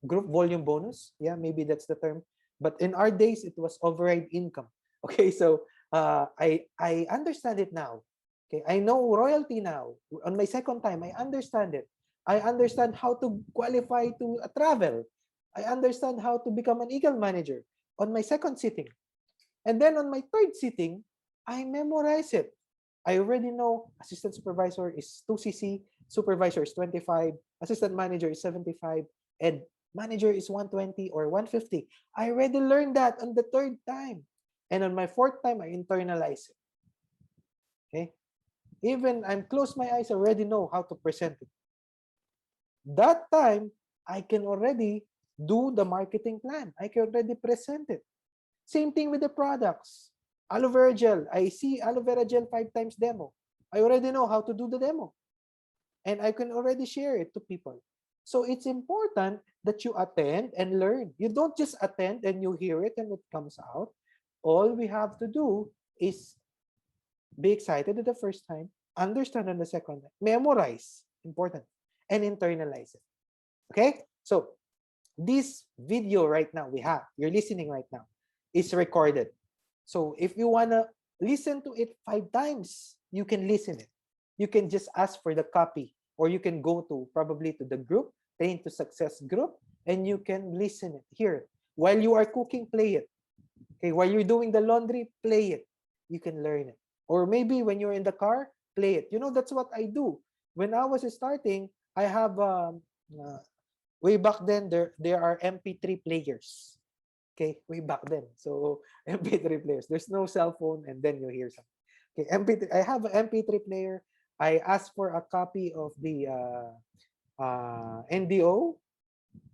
Group volume bonus? Yeah, maybe that's the term. But in our days, it was override income. Okay, so I understand it now. Okay, I know royalty now. On my second time, I understand it. I understand how to qualify to travel. I understand how to become an Eagle manager on my second sitting. And then on my third sitting, I memorize it. I already know assistant supervisor is 2cc, supervisor is 25, assistant manager is 75, and manager is 120 or 150. I already learned that on the third time. And on my fourth time, I internalize it. Okay? Even I'm close my eyes, I already know how to present it. That time, I can already do the marketing plan. I can already present it. Same thing with the products. Aloe vera gel. I see aloe vera gel 5 times demo. I already know how to do the demo. And I can already share it to people. So it's important that you attend and learn. You don't just attend and you hear it and it comes out. All we have to do is be excited at the first time, understand on the second time, memorize, important, and internalize it. Okay? So this video right now you're listening right now, is recorded. So if you want to listen to it 5 times, you can listen it. You can just ask for the copy, or you can go to probably to the group, Train to Success group, and you can listen it, hear it. While you are cooking, play it. Okay, while you're doing the laundry, play it. You can learn it. Or maybe when you're in the car, play it. You know, that's what I do. When I was starting, I have way back then there are MP3 players. Okay, way back then. So MP3 players. There's no cell phone, and then you hear something. Okay, MP3. I have an MP3 player. I asked for a copy of the NDO.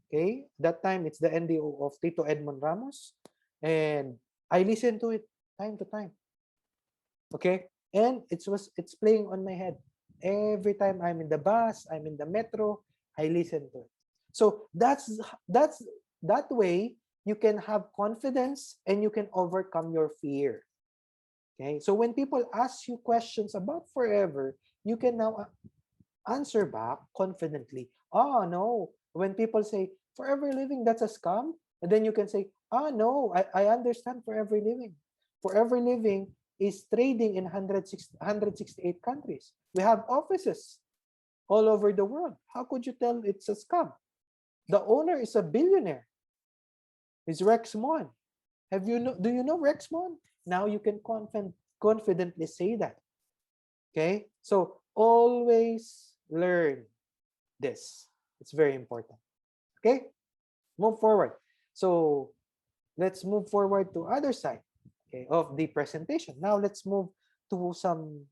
Okay, that time it's the NDO of Tito Edmond Ramos, and I listened to it time to time. Okay, and it's playing on my head every time I'm in the bus, I'm in the metro, I listen to it. So that's that way you can have confidence and you can overcome your fear. Okay, so when people ask you questions about forever, you can now answer back confidently. Oh no, when people say forever living, that's a scam, and then you can say, oh no, I understand forever living. Forever living is trading in 168 countries. We have offices all over the world. How could you tell it's a scam? The owner is a billionaire. It's Rex Mon. Do you know Rex Mon? Now you can confidently say that. Okay? So always learn this. It's very important. Okay? Move forward. So let's move forward to other side, okay, of the presentation. Now let's move to some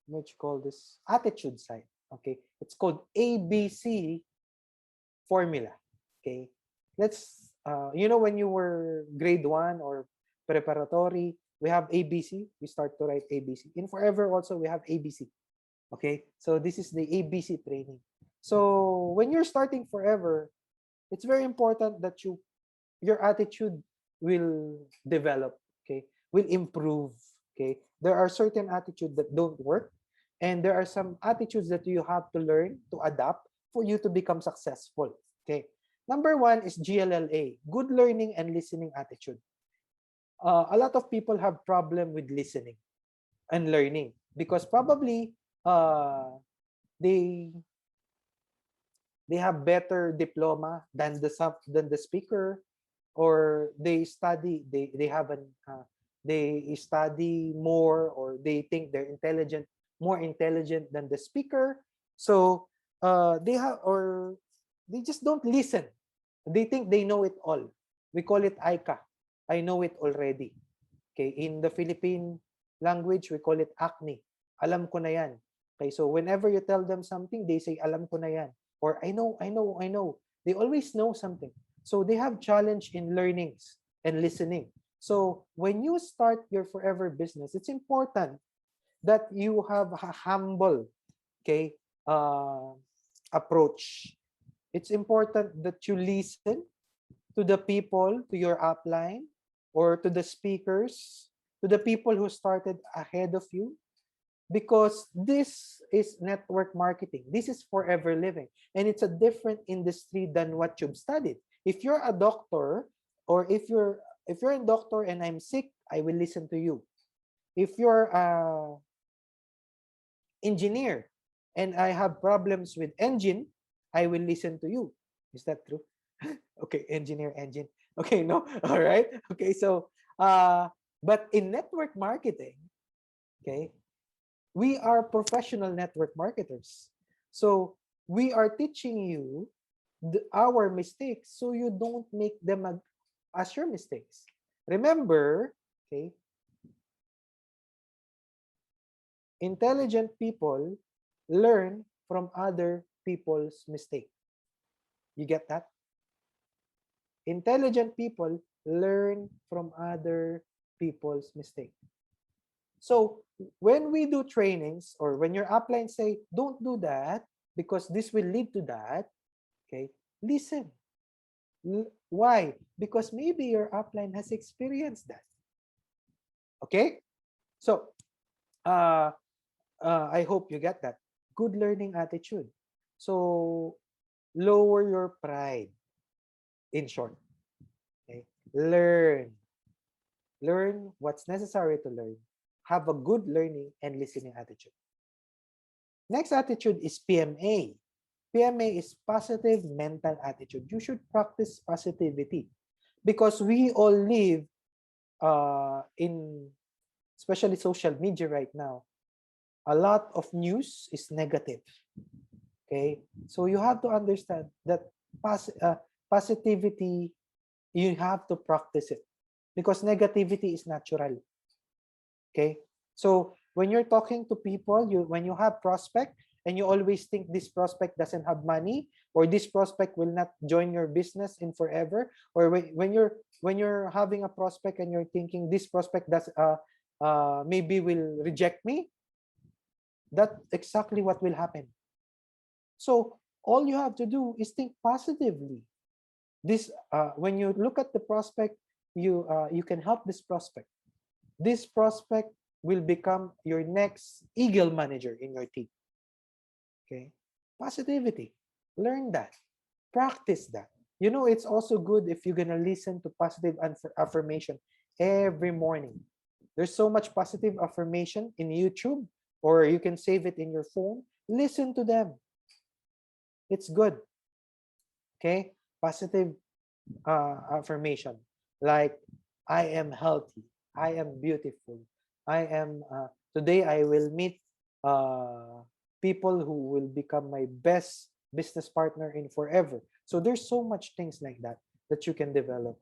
what you call this, attitude side. Okay, it's called ABC formula. Okay, let's you know, when you were grade 1 or preparatory, we have ABC. We start to write ABC. In forever also we have ABC. Okay, so this is the ABC training. So when you're starting forever, it's very important that your attitude will develop, okay, will improve. Okay, there are certain attitudes that don't work, and there are some attitudes that you have to learn to adapt for you to become successful. Okay, number one is GLLA, good learning and listening attitude. A lot of people have problem with listening and learning because probably uh, they they have better diploma than the speaker, or they have an they study more, or they think they're more intelligent than the speaker. So they have, or they just don't listen. They think they know it all. We call it ICA. I know it already. Okay, in the Philippine language, we call it acne. Alam ko na yan. Okay, so whenever you tell them something, they say, alam ko na yan. Or I know, I know, I know. They always know something. So they have challenge in learnings and listening. So when you start your forever business, it's important that you have a humble, okay, approach. It's important that you listen to the people, to your upline, or to the speakers, to the people who started ahead of you, because this is network marketing. This is forever living, and it's a different industry than what you've studied. If you're a doctor, or if you're a doctor and I'm sick, I will listen to you. If you're a engineer and I have problems with engine, I will listen to you. Is that true? Okay, engineer, engine. Okay, no. All right. Okay, so but in network marketing, okay, we are professional network marketers. So we are teaching you our mistakes so you don't make them as your mistakes. Remember, okay, intelligent people learn from other people's mistake. You get that? Intelligent people learn from other people's mistake. So when we do trainings, or when your upline say, don't do that because this will lead to that, okay, listen. Why? Because maybe your upline has experienced that. Okay? So I hope you get that. Good learning attitude. So lower your pride, in short. Okay? Learn what's necessary to learn. Have a good learning and listening attitude. Next attitude is PMA. PMA is positive mental attitude. You should practice positivity, because we all live in, especially social media right now, a lot of news is negative. Okay, so you have to understand that positivity, you have to practice it, because negativity is natural. Okay, so when you're talking to people, when you have prospect and you always think this prospect doesn't have money, or this prospect will not join your business in forever, or when you're having a prospect and you're thinking this prospect does maybe will reject me, that's exactly what will happen. So all you have to do is think positively. This when you look at the prospect, you can help this prospect. This prospect will become your next eagle manager in your team. Okay, positivity. Learn that. Practice that. You know, it's also good if you're gonna listen to positive affirmation every morning. There's so much positive affirmation in YouTube, or you can save it in your phone. Listen to them. It's good. Okay, positive affirmation like, I am healthy, I am beautiful, I am today I will meet people who will become my best business partner in forever. So there's so much things like that that you can develop.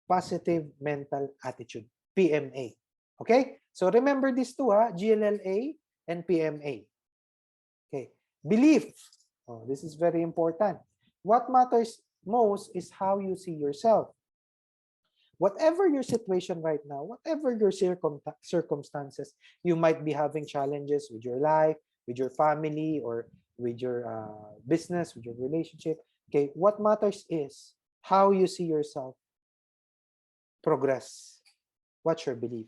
Positive mental attitude, PMA. Okay, so remember these two, GLLA and PMA. Okay, belief. Oh, this is very important. What matters most is how you see yourself. Whatever your situation right now, whatever your circumstances, you might be having challenges with your life, with your family or with your business, with your relationship. Okay, what matters is how you see yourself progress. What's your belief?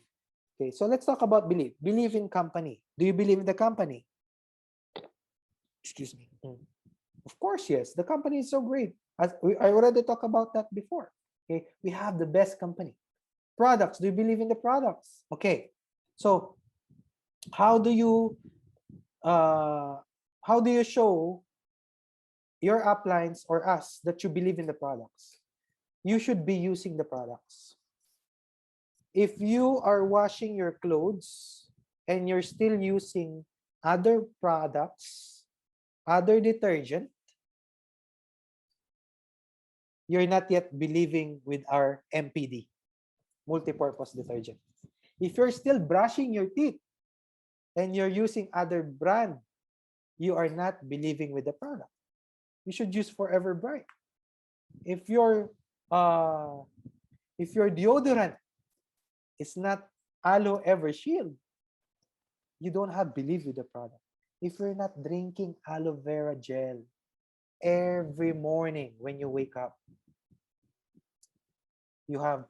Okay, so let's talk about belief. Believe in company. Do you believe in the company? Excuse me. Of course, yes. The company is so great. I already talked about that before. Okay, we have the best company. Products. Do you believe in the products? Okay, so how do you show your uplines or us that you believe in the products? You should be using the products. If you are washing your clothes and you're still using other products, other detergent, you're not yet believing with our MPD, multi-purpose detergent. If you're still brushing your teeth and you're using other brand, you are not believing with the product. You should use Forever Bright. If your deodorant is not Aloe Ever Shield, you don't have belief with the product. If you're not drinking aloe vera gel every morning when you wake up, you have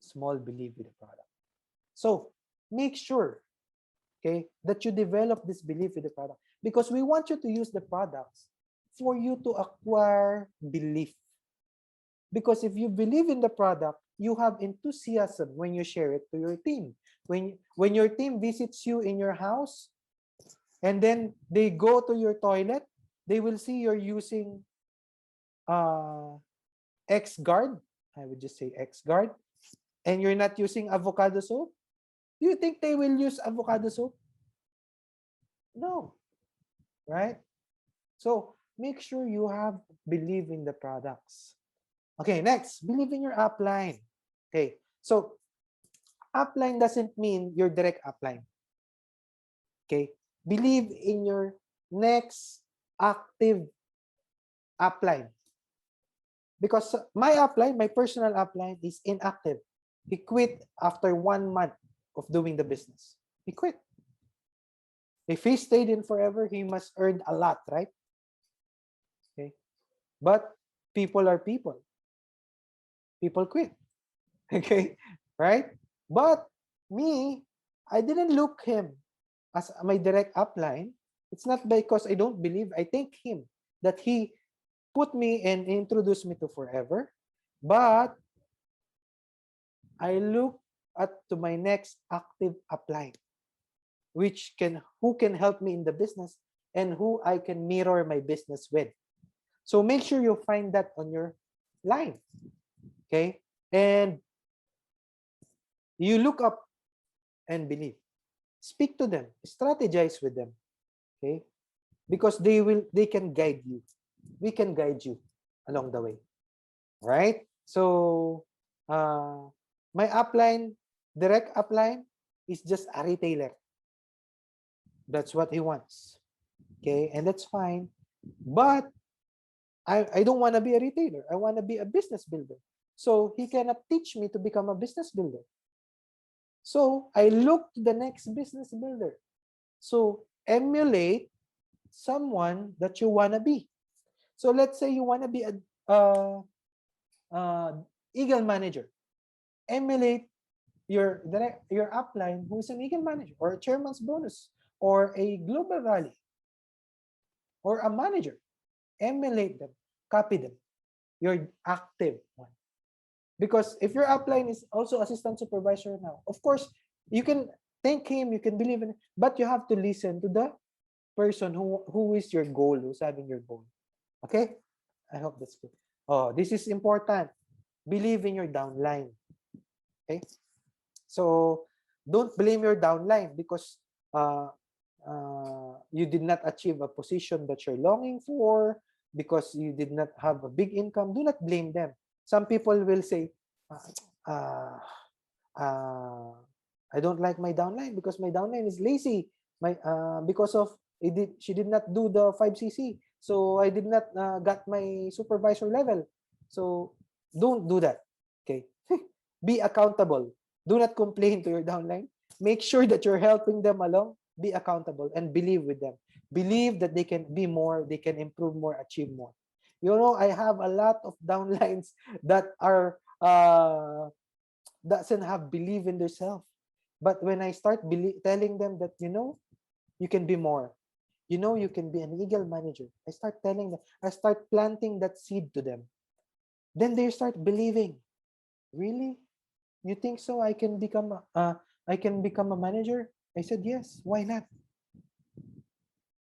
small belief with the product. So make sure, okay, that you develop this belief with the product, because we want you to use the products for you to acquire belief. Because if you believe in the product, you have enthusiasm when you share it to your team. When your team visits you in your house and then they go to your toilet, they will see you're using X-Guard. I would just say X-Guard. And you're not using avocado soap. Do you think they will use avocado soap? No. Right? So make sure you have believe in the products. Okay, next, believe in your upline. Okay, so upline doesn't mean your direct upline. Okay, believe in your next active upline. Because my upline, my personal upline is inactive. He quit after 1 month of doing the business. He quit. If he stayed in forever, he must earn a lot, right? Okay, but people are people. People quit. Okay, right? But me, I didn't look him as my direct upline. It's not because I don't believe. I thank him that he put me and introduced me to Forever. But I look to my next active upline, who can help me in the business and who I can mirror my business with. So make sure you find that on your line. Okay, and you look up and believe. Speak to them, strategize with them. Okay, because they can guide you. We can guide you along the way. Right? So my upline, direct upline, is just a retailer. That's what he wants. Okay, and that's fine. But I don't want to be a retailer. I want to be a business builder. So he cannot teach me to become a business builder. So I look to the next business builder. So emulate someone that you want to be. So let's say you want to be a Eagle manager. Emulate your upline who's an Eagle manager, or a chairman's bonus, or a global rally, or a manager. Emulate them, copy them. You're active one. Because if your upline is also assistant supervisor now, of course, you can thank him, you can believe in it, but you have to listen to the person who is your goal, who's having your goal. Okay? I hope that's good. Oh, this is important. Believe in your downline. Okay? So don't blame your downline because you did not achieve a position that you're longing for, because you did not have a big income. Do not blame them. Some people will say, I don't like my downline because my downline is lazy. Because of she did not do the 5cc, so I did not got my supervisor level. So don't do that. Okay, be accountable. Do not complain to your downline. Make sure that you're helping them along. Be accountable and believe with them. Believe that they can be more, they can improve more, achieve more. You know, I have a lot of downlines that are doesn't have belief in themselves. But when I start telling them that, you know, you can be more, you know, you can be an eagle manager, I start telling them, I start planting that seed to them. Then they start believing. Really? You think so? I can become a manager? I said, yes. Why not?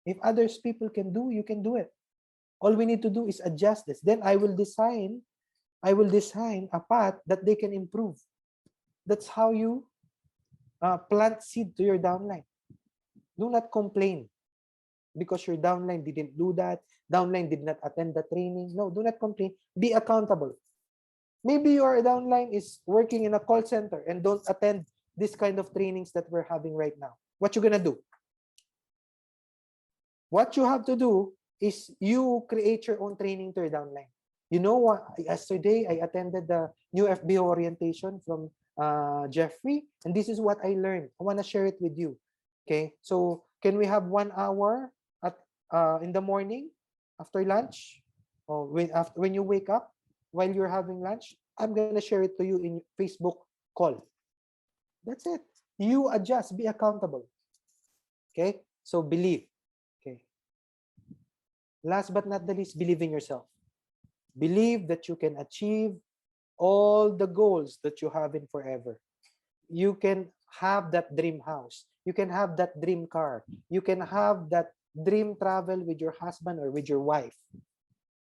If others people can do, you can do it. All we need to do is adjust this. Then I will design a path that they can improve. That's how you plant seed to your downline. Do not complain because your downline didn't do that. Downline did not attend the training. No, do not complain. Be accountable. Maybe your downline is working in a call center and don't attend this kind of trainings that we're having right now. What you gonna do? What you have to do is you create your own training to your downline. You know what? Yesterday, I attended the new FBO orientation from Jeffrey, and this is what I learned. I want to share it with you. Okay, so can we have 1 hour at in the morning after lunch, or when you wake up while you're having lunch? I'm gonna share it to you in Facebook call. That's it. You adjust, be accountable. Okay, so believe. Okay. Last but not the least, believe in yourself. Believe that you can achieve all the goals that you have in forever. You can have that dream house. You can have that dream car. You can have that dream travel with your husband or with your wife.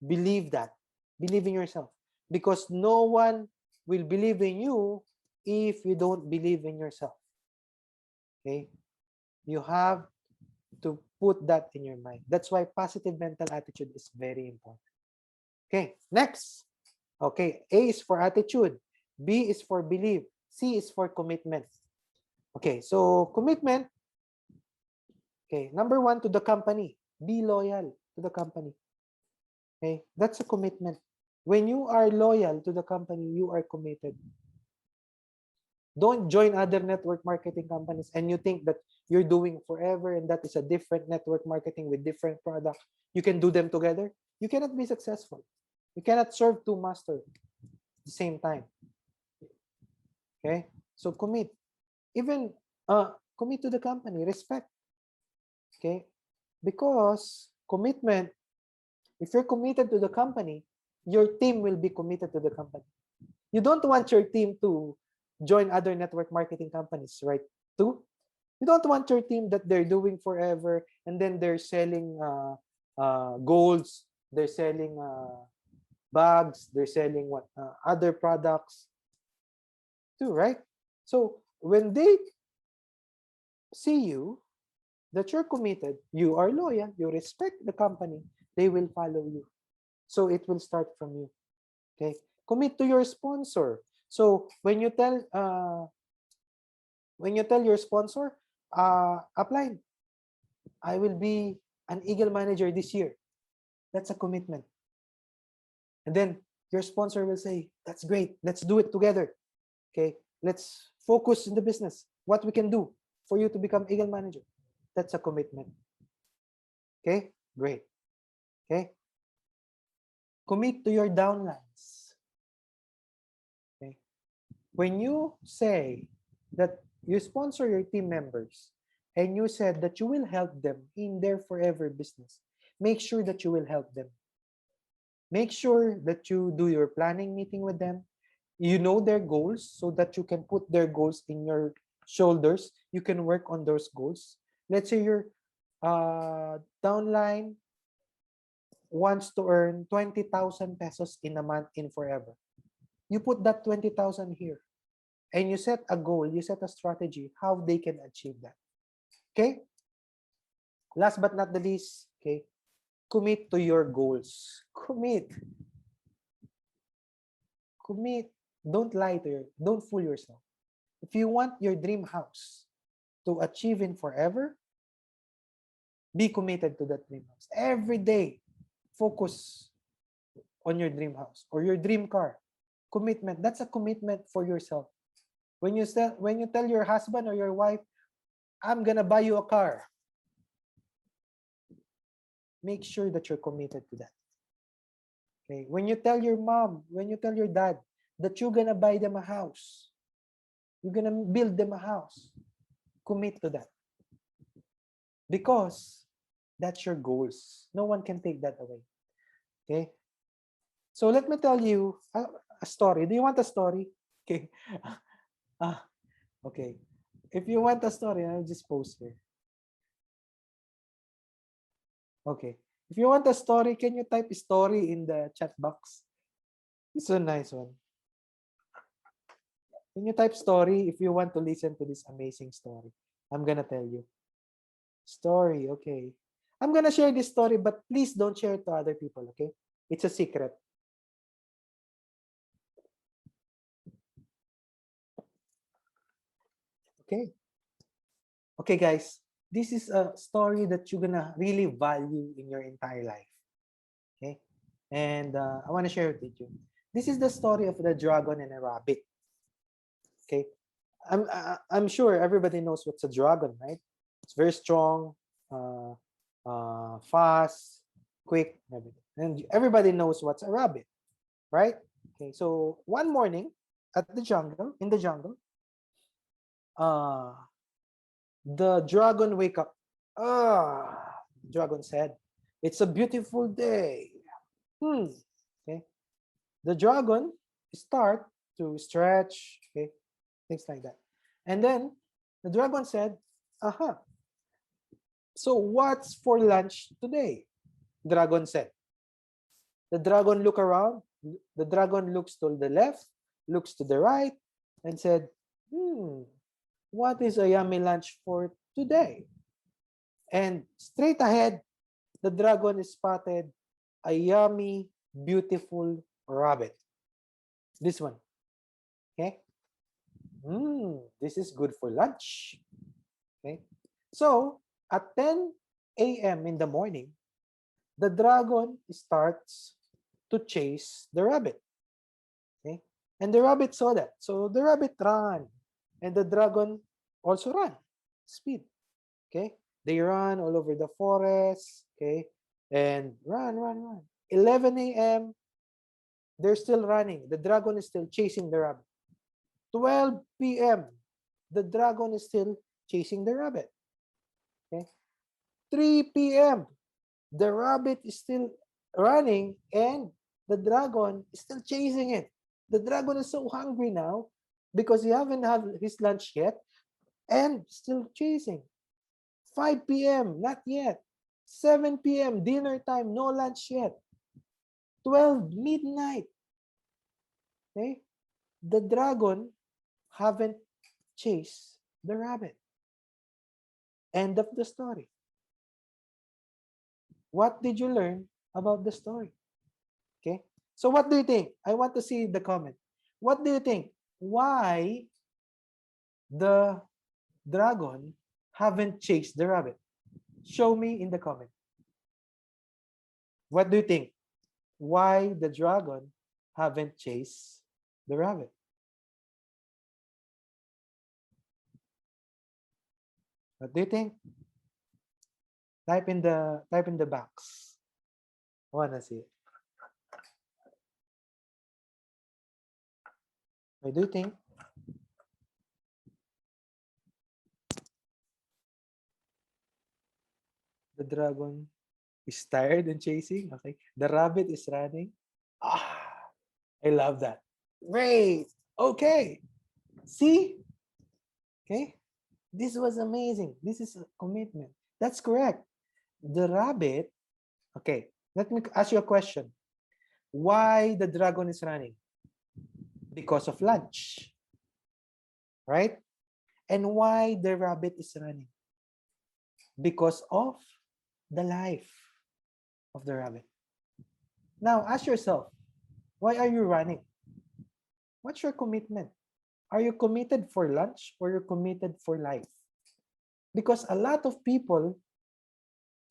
Believe that. Believe in yourself. Because no one will believe in you if you don't believe in yourself. Okay? You have to put that in your mind. That's why positive mental attitude is very important. Okay, next. Okay, A is for attitude. B is for belief. C is for commitment. Okay, so commitment. Okay, number 1, to the company. Be loyal to the company. Okay, that's a commitment. When you are loyal to the company, you are committed. Don't join other network marketing companies and you think that you're doing forever and that is a different network marketing with different products. You can do them together. You cannot be successful. You cannot serve 2 masters at the same time. Okay, so commit. Even commit to the company. Respect. Okay, because commitment. If you're committed to the company, your team will be committed to the company. You don't want your team to join other network marketing companies, right? Too. You don't want your team that they're doing forever and then they're selling golds, they're selling bags, they're selling other products too, right? So when they see you that you're committed, you are loyal, you respect the company, they will follow you. So it will start from you. Okay, commit to your sponsor. So when you tell your sponsor, Upline, I will be an Eagle manager this year. That's a commitment. And then your sponsor will say, that's great. Let's do it together. Okay, let's focus in the business. What we can do for you to become Eagle manager. That's a commitment. Okay, great. Okay, commit to your downlines. Okay, when you say that you sponsor your team members and you said that you will help them in their forever business, make sure that you will help them. Make sure that you do your planning meeting with them. You know their goals so that you can put their goals in your shoulders. You can work on those goals. Let's say your downline wants to earn 20,000 pesos in a month in forever. You put that 20,000 here and you set a goal, you set a strategy how they can achieve that. Okay? Last but not the least, okay, commit to your goals. Commit. Commit. Don't lie to don't fool yourself. If you want your dream house to achieve in forever, be committed to that dream house. Every day, focus on your dream house or your dream car. Commitment. That's a commitment for yourself. When you tell your husband or your wife, I'm gonna buy you a car. make sure that you're committed to that. Okay, when you tell your mom, when you tell your dad that you're gonna buy them a house, you're gonna build them a house, commit to that. Because that's your goals. No one can take that away. Okay. So let me tell you a story. Do you want a story? Okay. Okay. If you want a story, I'll just post here. Okay. If you want a story, can you type story in the chat box? It's a nice one. Can you type story if you want to listen to this amazing story? I'm gonna tell you. Story, okay. I'm gonna share this story, but please don't share it to other people, okay? It's a secret. Okay. Okay, guys. This is a story that you're gonna really value in your entire life. Okay. And I want to share it with you. This is the story of the dragon and a rabbit. Okay. I'm sure everybody knows what's a dragon, right? It's very strong, fast, quick, everything. And everybody knows what's a rabbit, right? Okay. So one morning in the jungle, the dragon wake up. Dragon said, "It's a beautiful day." Okay. The dragon start to stretch, okay, things like that. And then the dragon said, "Aha. So what's for lunch today?" Dragon said. The dragon look around. The dragon looks to the left, looks to the right, and said, what is a yummy lunch for today? And straight ahead, the dragon spotted a yummy, beautiful rabbit. This one. Okay. This is good for lunch. Okay. So at 10 a.m. in the morning, the dragon starts to chase the rabbit. Okay. And the rabbit saw that. So the rabbit ran. And the dragon also ran. Speed. Okay. They run all over the forest. Okay. And run. 11 a.m. They're still running. The dragon is still chasing the rabbit. 12 p.m. The dragon is still chasing the rabbit. Okay. 3 p.m. The rabbit is still running and the dragon is still chasing it. The dragon is so hungry now because he haven't had his lunch yet and still chasing. 5 p.m. Not yet. 7 p.m. dinner time, no lunch yet. 12 midnight. Okay? The dragon haven't chased the rabbit. End of the story. What did you learn about the story? Okay. So what do you think? I want to see the comment. What do you think? Why the dragon haven't chased the rabbit? Show me in the comment. What do you think? Why the dragon haven't chased the rabbit? What do you think? Type in the box. I wanna see it. What do you think? The dragon is tired and chasing. Okay. The rabbit is running. I love that. Great. Okay. See? Okay. This was amazing. This is a commitment. That's correct. The rabbit, okay, let me ask you a question. Why the dragon is running? Because of lunch, right? And why the rabbit is running? Because of the life of the rabbit. Now, ask yourself, why are you running? What's your commitment? Are you committed for lunch or you're committed for life? Because a lot of people,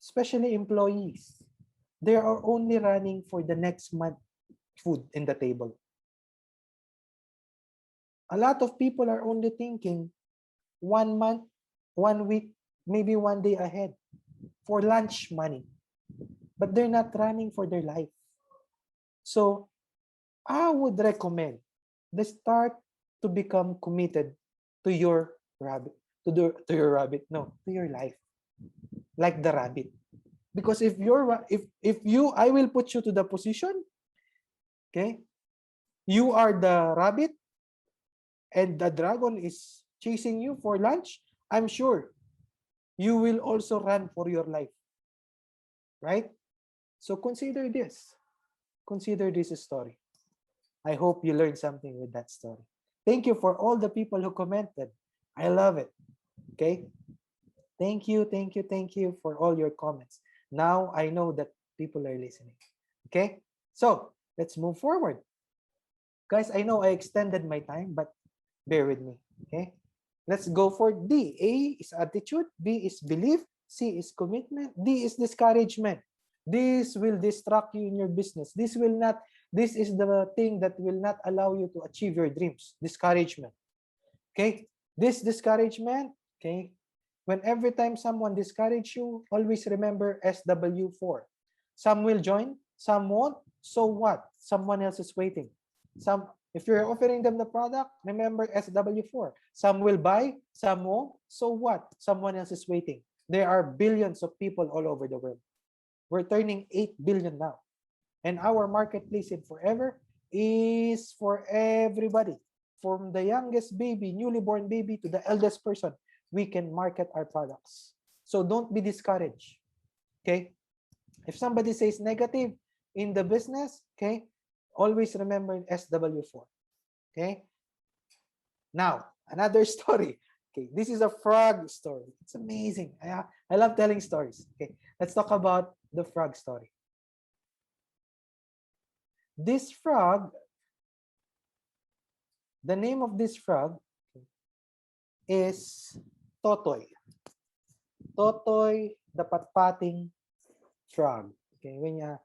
especially employees, they are only running for the next month food in the table. A lot of people are only thinking 1 month, 1 week, maybe 1 day ahead for lunch money. but they're not running for their life. So I would recommend the start to become committed to your rabbit, to your rabbit, no, to your life, like the rabbit. Because if I will put you to the position, okay, you are the rabbit and the dragon is chasing you for lunch, I'm sure you will also run for your life, right? So consider this. Consider this story. I hope you learned something with that story. Thank you for all the people who commented. I love it. Okay. Thank you, thank you, thank you for all your comments. Now I know that people are listening. Okay. So let's move forward. Guys, I know I extended my time, but bear with me. Okay. Let's go for D. A is attitude, B is belief, C is commitment, D is discouragement. This will distract you in your business. This is the thing that will not allow you to achieve your dreams. Discouragement. Okay? This discouragement, okay? When every time someone discourage you, always remember SW4. Some will join, some won't. So what? Someone else is waiting. If you're offering them the product, remember SW4. Some will buy, some won't. So what? Someone else is waiting. There are billions of people all over the world. We're turning 8 billion now. And our marketplace in Forever is for everybody. From the youngest baby, newly born baby, to the eldest person, we can market our products. So don't be discouraged. Okay? If somebody says negative in the business, okay, always remember SW4. Okay? Now, another story. Okay, this is a frog story. It's amazing. I love telling stories. Okay, let's talk about the frog story. This frog, the name of this frog is Totoy. Totoy, the patpating frog. Okay, when you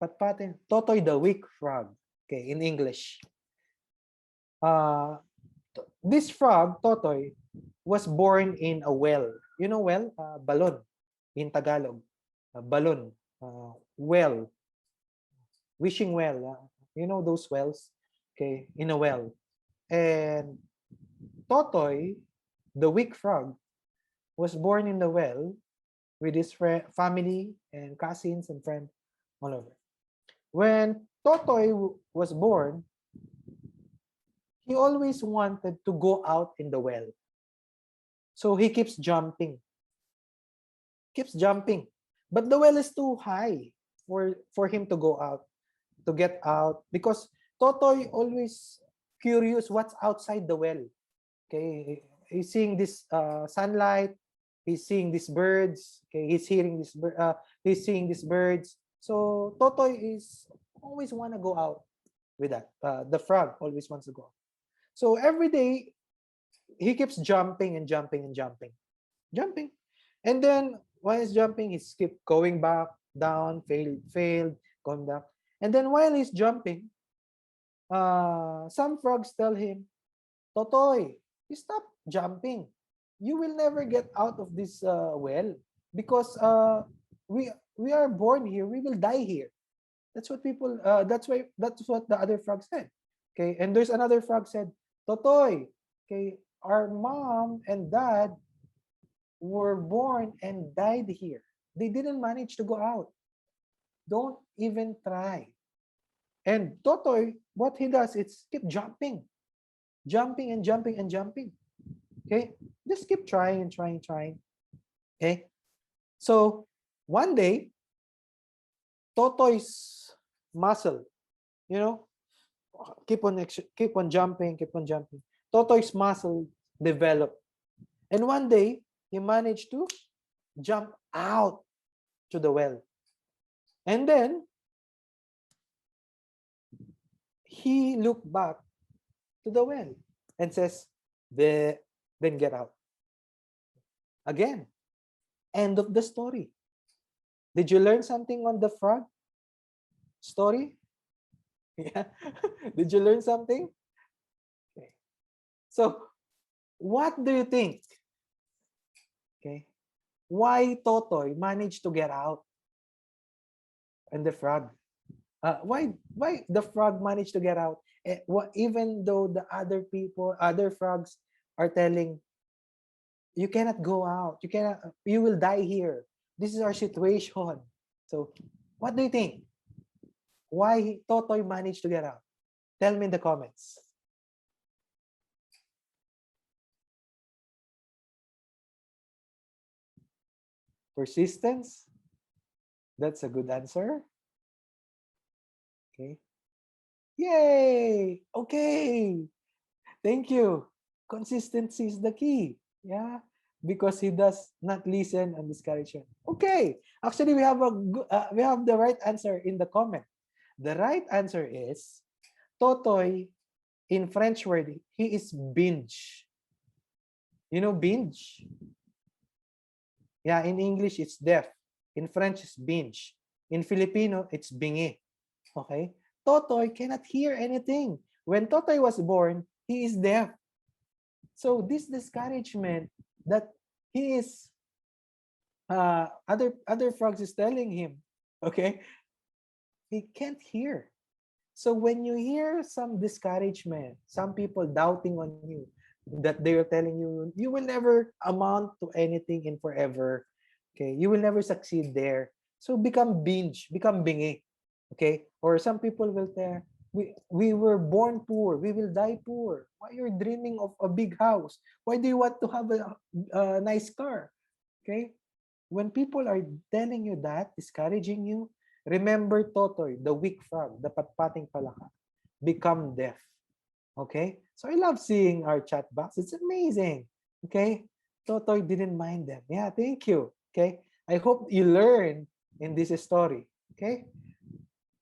patpating, Totoy the weak frog. Okay, in English. This frog, Totoy, was born in a well. You know well? Balon in Tagalog. Balon. Well. Wishing well. You know those wells? Okay, in a well. And Totoy, the weak frog, was born in the well with his family and cousins and friends all over. When Totoy was born, he always wanted to go out in the well. So he keeps jumping. Keeps jumping. But the well is too high for him to go out, to get out. Because Totoy always curious what's outside the well. Okay, he's seeing this sunlight, he's seeing these birds, okay, he's seeing these birds. So Totoy is always want to go out with that. The frog always wants to go. So every day he keeps jumping and jumping and jumping, jumping, and then while he's jumping, he keeps going back, down, failed, going back, and then while he's jumping, some frogs tell him, Totoy, you stop jumping. You will never get out of this well because we are born here. We will die here. That's what people. That's what the other frog said. Okay, and there's another frog said, Totoy. Okay, our mom and dad were born and died here. They didn't manage to go out. Don't even try. And Totoy, what he does is keep jumping, jumping and jumping and jumping. Okay, just keep trying and trying, trying. Okay, so one day, Totoy's muscle, you know, keep on jumping, keep on jumping. Totoy's muscle developed, and one day he managed to jump out to the well, and then he looked back to the well and says, then get out. Again, end of the story. Did you learn something on the frog story? Yeah. Did you learn something? Okay. So, what do you think? Okay. Why Totoy managed to get out? And the frog. Why the frog managed to get out? Even though the other people, other frogs are telling, you cannot go out. You will die here. This is our situation. So what do you think? Why Totoy managed to get out? Tell me in the comments. Persistence? That's a good answer. Okay. Yay! Okay. Thank you. Consistency is the key. Yeah. Because he does not listen and discourage him. Okay. Actually, we have the right answer in the comment. The right answer is Totoy. In French word, he is binge. You know binge? Yeah, in English, it's deaf. In French, it's binge. In Filipino, it's bingi. Okay? Totoy cannot hear anything. When Totoy was born, he is deaf. So this discouragement that he is, other frogs is telling him, okay, he can't hear. So when you hear some discouragement, some people doubting on you, that they are telling you, you will never amount to anything in forever. Okay, you will never succeed there. So become binge, become bingi. Okay, or some people will tell, we were born poor, we will die poor. Why you're dreaming of a big house? Why do you want to have a nice car? Okay, when people are telling you that, discouraging you, remember Totoy, the weak frog, the patpating palaka, become deaf. Okay? So I love seeing our chat box. It's amazing. Okay? Totoy didn't mind them. Yeah, thank you. Okay? I hope you learn in this story. Okay?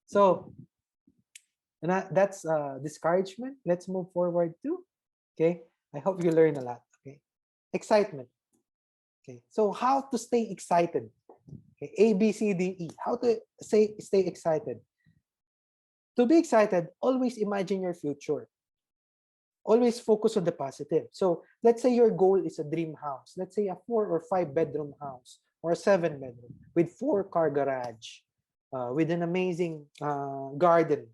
So, that's discouragement. Let's move forward to, okay? I hope you learn a lot. Okay? Excitement. Okay? So how to stay excited? Okay, A, B, C, D, E. How to stay excited? To be excited, always imagine your future. Always focus on the positive. So let's say your goal is a dream house. Let's say a 4 or 5 bedroom house or a 7 bedroom with 4-car garage, with an amazing garden.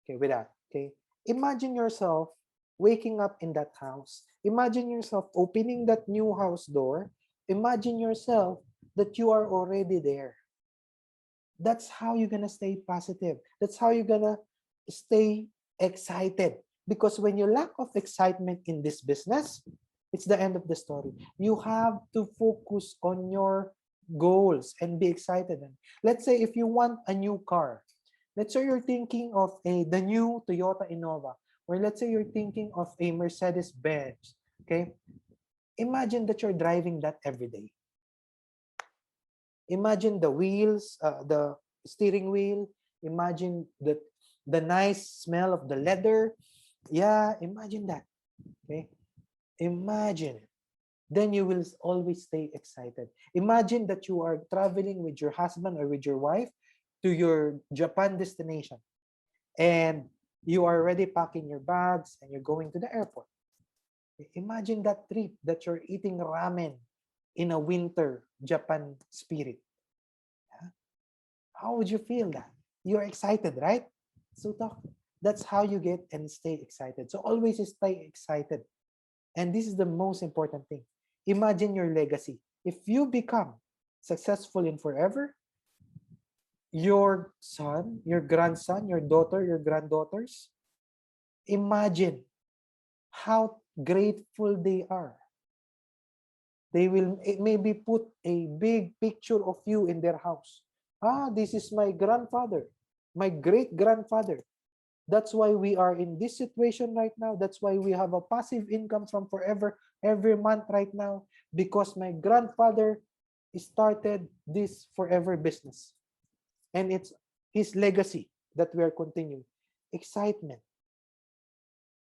Okay, with that. Okay, imagine yourself waking up in that house. Imagine yourself opening that new house door. Imagine yourself that you are already there. That's how you're gonna stay positive. That's how you're gonna stay excited. Because when you lack of excitement in this business, it's the end of the story. You have to focus on your goals and be excited. Let's say if you want a new car, let's say you're thinking of the new Toyota Innova, or let's say you're thinking of a Mercedes Benz. Okay, imagine that you're driving that every day. Imagine the wheels, the steering wheel. Imagine the nice smell of the leather. Yeah, imagine that. Okay, imagine it. Then you will always stay excited. Imagine that you are traveling with your husband or with your wife to your Japan destination, and you are already packing your bags and you're going to the airport. Imagine that trip that you're eating ramen in a winter Japan spirit. How would you feel that? You're excited, right? So that's how you get and stay excited. So always stay excited. And this is the most important thing. Imagine your legacy. If you become successful in forever, your son, your grandson, your daughter, your granddaughters, imagine how grateful they are. They will maybe put a big picture of you in their house. This is my grandfather, my great-grandfather. That's why we are in this situation right now. That's why we have a passive income from forever every month right now, because my grandfather started this forever business. And it's his legacy that we are continuing. Excitement.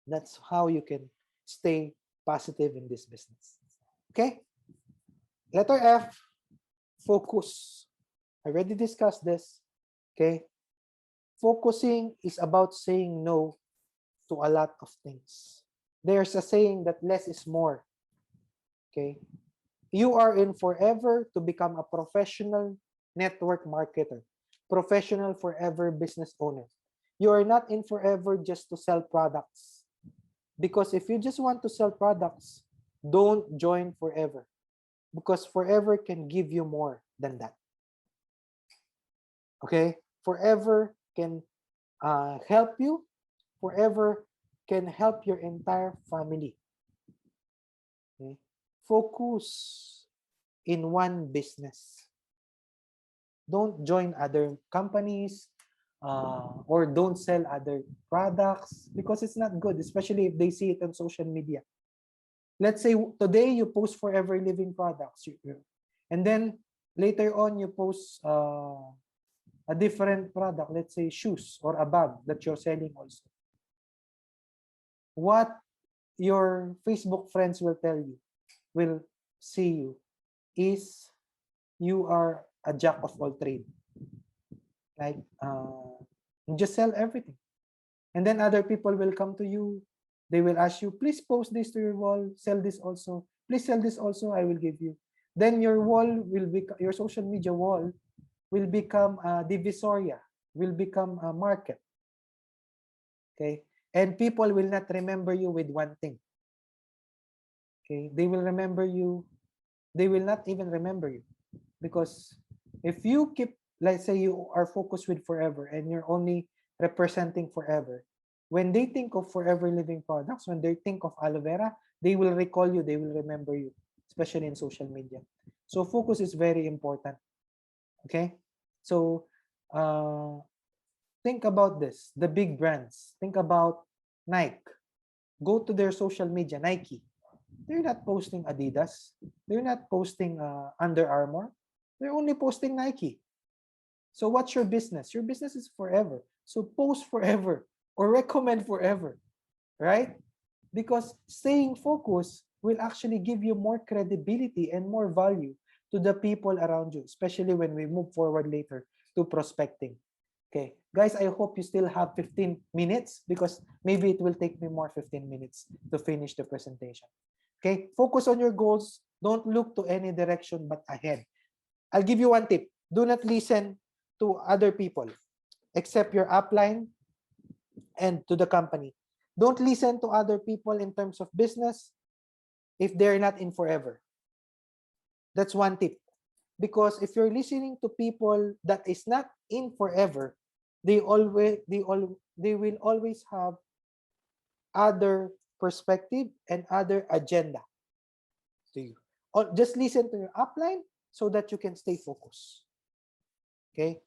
That's how you can stay positive in this business. Okay? Letter F, focus. I already discussed this. Okay? Focusing is about saying no to a lot of things. There's a saying that less is more. Okay? You are in forever to become a professional network marketer, professional forever business owner. You are not in forever just to sell products. Because if you just want to sell products, don't join forever. Because forever can give you more than that. Okay? Forever can help you. Forever can help your entire family. Okay? Focus in one business. Don't join other companies or don't sell other products because it's not good, especially if they see it on social media. Let's say today you post forever living products, and then later on you post a different product, let's say shoes or a bag that you're selling also. What your Facebook friends will tell you, will see you, is you are a jack of all trades. Like you just sell everything. And then other people will come to you. They will ask you, please post this to your wall, sell this also. Please sell this also, I will give you. Then your wall will become, your social media wall will become a divisoria, will become a market. Okay? And people will not remember you with one thing. Okay? They will remember you, they will not even remember you. Because if you keep, let's say you are focused with forever and you're only representing forever, when they think of forever living products, when they think of aloe vera, they will recall you, they will remember you, especially in social media. So focus is very important. Okay? So think about this, the big brands. Think about Nike. Go to their social media, Nike. They're not posting Adidas. They're not posting Under Armour. They're only posting Nike. So what's your business? Your business is forever. So post forever or recommend forever, right? Because staying focused will actually give you more credibility and more value to the people around you, especially when we move forward later to prospecting. Okay, guys, I hope you still have 15 minutes because maybe it will take me more 15 minutes to finish the presentation. Okay, focus on your goals. Don't look to any direction but ahead. I'll give you one tip. Do not listen to other people except your upline and to the company. Don't listen to other people in terms of business if they're not in forever. That's one tip. Because if you're listening to people that is not in forever, they will always have other perspective and other agenda to you. Or just listen to your upline so that you can stay focused. Okay?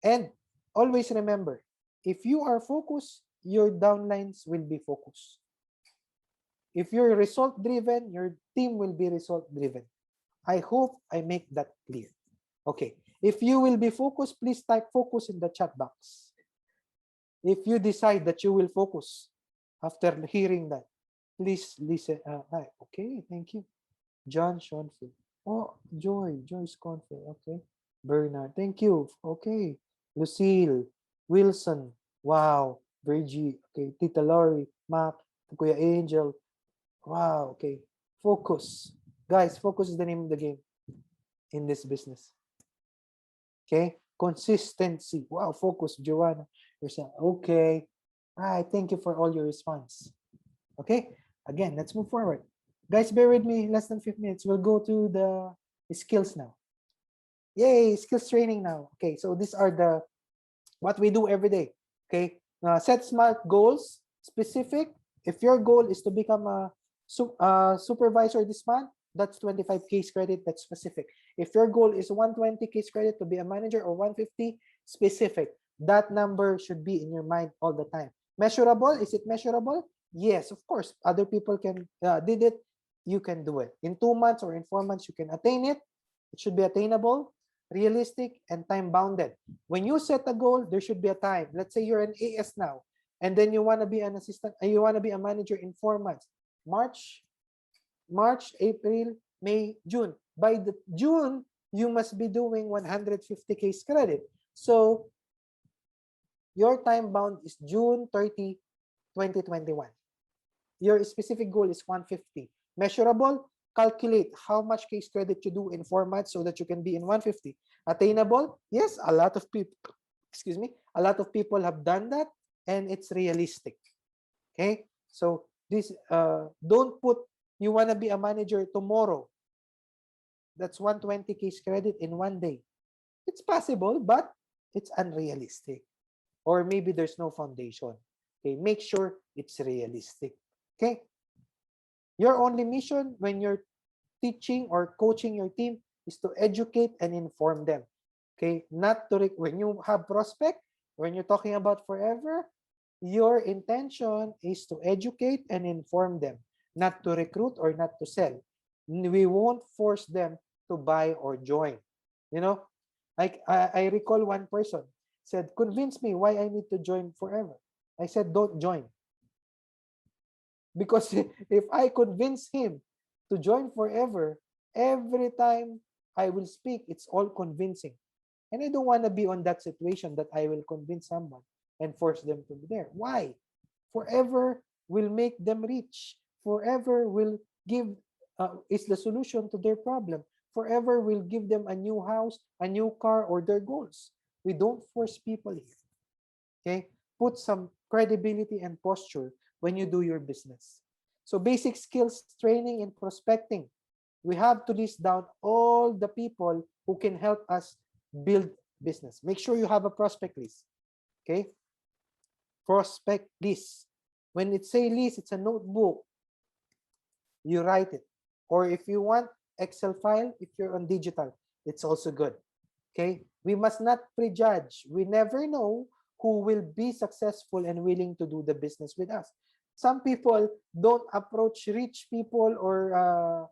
And always remember, if you are focused, your downlines will be focused. If you're result driven, your team will be result driven. I hope I make that clear. Okay. If you will be focused, please type focus in the chat box. If you decide that you will focus after hearing that, please listen. Okay, thank you. John Schoenfield. Oh, Joyce Confield. Okay. Bernard, thank you. Okay. Lucille, Wilson. Wow. Virgie. Okay. Tita Lori, Mac, Kuya Angel. Wow. Okay. Focus. Guys, focus is the name of the game in this business. Okay. Consistency. Wow. Focus, Joanna. Okay. All right. Thank you for all your response. Okay. Again, let's move forward. Guys, bear with me. Less than 5 minutes. We'll go to the skills now. Yay, skills training now. Okay, so these are the what we do every day. Okay, set smart goals, specific. If your goal is to become a supervisor this month, that's 25 case credit. That's specific. If your goal is 120 case credit to be a manager or 150, specific. That number should be in your mind all the time. Measurable, is it measurable? Yes, of course. Other people can did it. You can do it. In 2 months or in 4 months, you can attain it. It should be attainable, realistic, and time-bounded. When you set a goal, there should be a time. Let's say you're an AS now, and then you want to be an assistant, and you want to be a manager in 4 months. March, April, May, June. By the June, you must be doing 150 case credit. So your time bound is June 30, 2021. Your specific goal is 150. Measurable, calculate how much case credit you do in 4 months so that you can be in 150. Attainable? Yes, a lot of people, excuse me, a lot of people have done that, and it's realistic. Okay, so this don't put you want to be a manager tomorrow. That's 120 case credit in 1 day. It's possible, but it's unrealistic. Or maybe there's no foundation. Okay, make sure it's realistic. Okay, your only mission when you're teaching or coaching your team is to educate and inform them. Okay, not to when you have prospect, when you're talking about forever, your intention is to educate and inform them, not to recruit or not to sell. We won't force them to buy or join. You know, like I recall one person said, convince me why I need to join forever. I said, don't join. Because if I convince him to join forever, every time I will speak, it's all convincing. And I don't want to be on that situation that I will convince someone and force them to be there. Why? Forever will make them rich. Forever will give, is the solution to their problem. Forever will give them a new house, a new car, or their goals. We don't force people here. Okay? Put some credibility and posture when you do your business. So basic skills training and prospecting. We have to list down all the people who can help us build business. Make sure you have a prospect list. Okay? Prospect list. When it say list, it's a notebook. You write it. Or if you want Excel file, if you're on digital, it's also good. Okay? We must not prejudge. We never know who will be successful and willing to do the business with us. Some people don't approach rich people or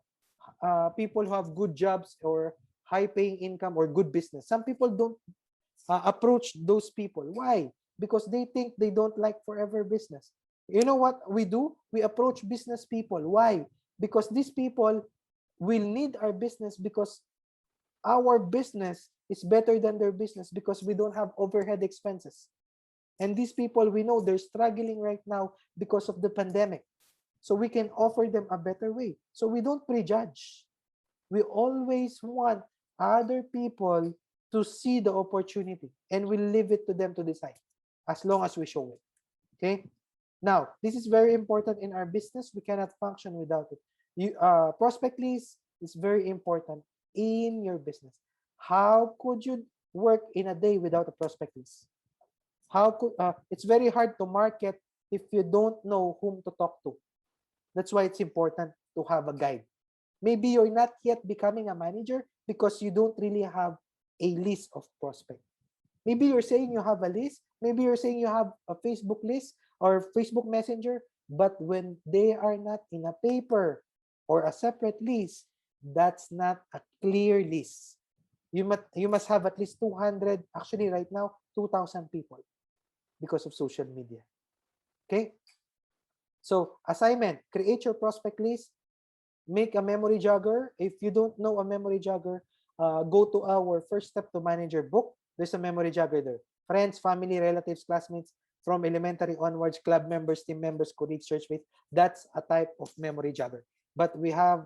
people who have good jobs or high-paying income or good business. Some people don't approach those people. Why? Because they think they don't like forever business. You know what we do? We approach business people. Why? Because these people will need our business because our business is better than their business because we don't have overhead expenses. And these people, we know they're struggling right now because of the pandemic. So we can offer them a better way. So we don't prejudge. We always want other people to see the opportunity, and we leave it to them to decide as long as we show it. Okay? Now, this is very important in our business. We cannot function without it. Prospect list is very important in your business. How could you work in a day without a prospect list? How could it's very hard to market if you don't know whom to talk to. That's why it's important to have a guide. Maybe you're not yet becoming a manager because you don't really have a list of prospects. Maybe you're saying you have a list. Maybe you're saying you have a Facebook list or Facebook Messenger, but when they are not in a paper or a separate list, that's not a clear list. You must have at least 200, actually right now, 2,000 people because of social media. Okay? So, assignment, create your prospect list, make a memory jogger. If you don't know a memory jogger, go to our First Step to Manager book. There's a memory jogger there. Friends, family, relatives, classmates, from elementary onwards, club members, team members, colleagues, churchmates. That's a type of memory jogger. But we have,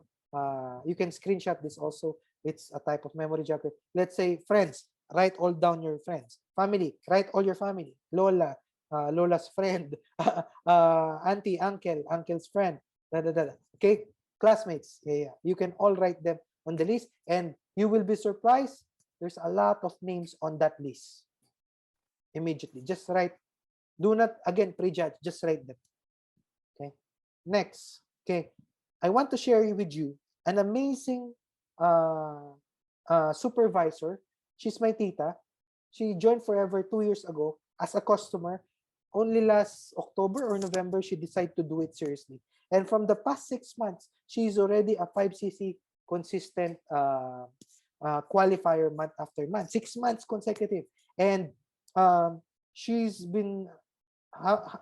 you can screenshot this also. It's a type of memory jogger. Let's say friends, write all down your friends. Family, write all your family. Lola, Lola's friend. Auntie, uncle, uncle's friend. Okay, classmates. Yeah. You can all write them on the list, and you will be surprised. There's a lot of names on that list. Immediately, just write. Do not again prejudge. Just write them. Okay. Next. Okay. I want to share with you an amazing supervisor. She's my tita. She joined Forever 2 years ago as a customer. Only last October or November, she decided to do it seriously. And from the past 6 months, she's already a 5cc consistent qualifier month after month, 6 months consecutive. And she's been,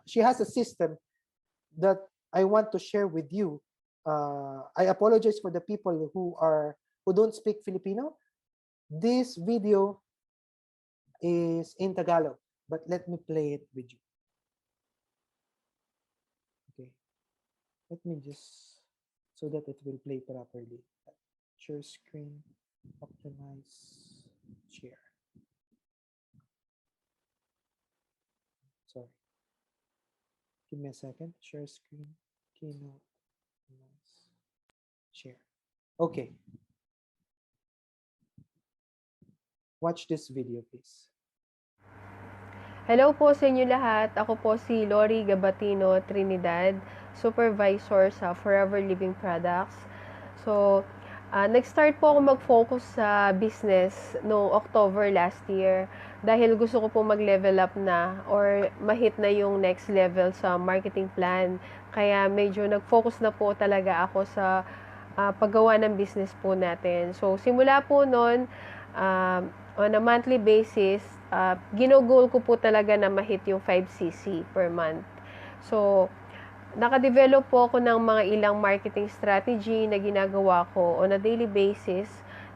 she has a system that I want to share with you. I apologize for the people who don't speak Filipino. This video is in Tagalog, but let me play it with you. Okay. Let me just so that it will play properly. Share screen, optimize, share. Sorry. Give me a second. Share screen, keynote, optimize, share. Okay. Watch this video, please. Hello po sa inyo lahat. Ako po si Lori Gabatino Trinidad, Supervisor sa Forever Living Products. So, nag-start po ako mag-focus sa business no October last year dahil gusto ko po mag-level up na or ma-hit na yung next level sa marketing plan. Kaya medyo nag-focus na po talaga ako sa paggawa ng business po natin. So, simula po noon, on a monthly basis, ginugol ko po talaga na ma-hit yung 5cc per month. So, nakadevelop po ako ng mga ilang marketing strategy na ginagawa ko on a daily basis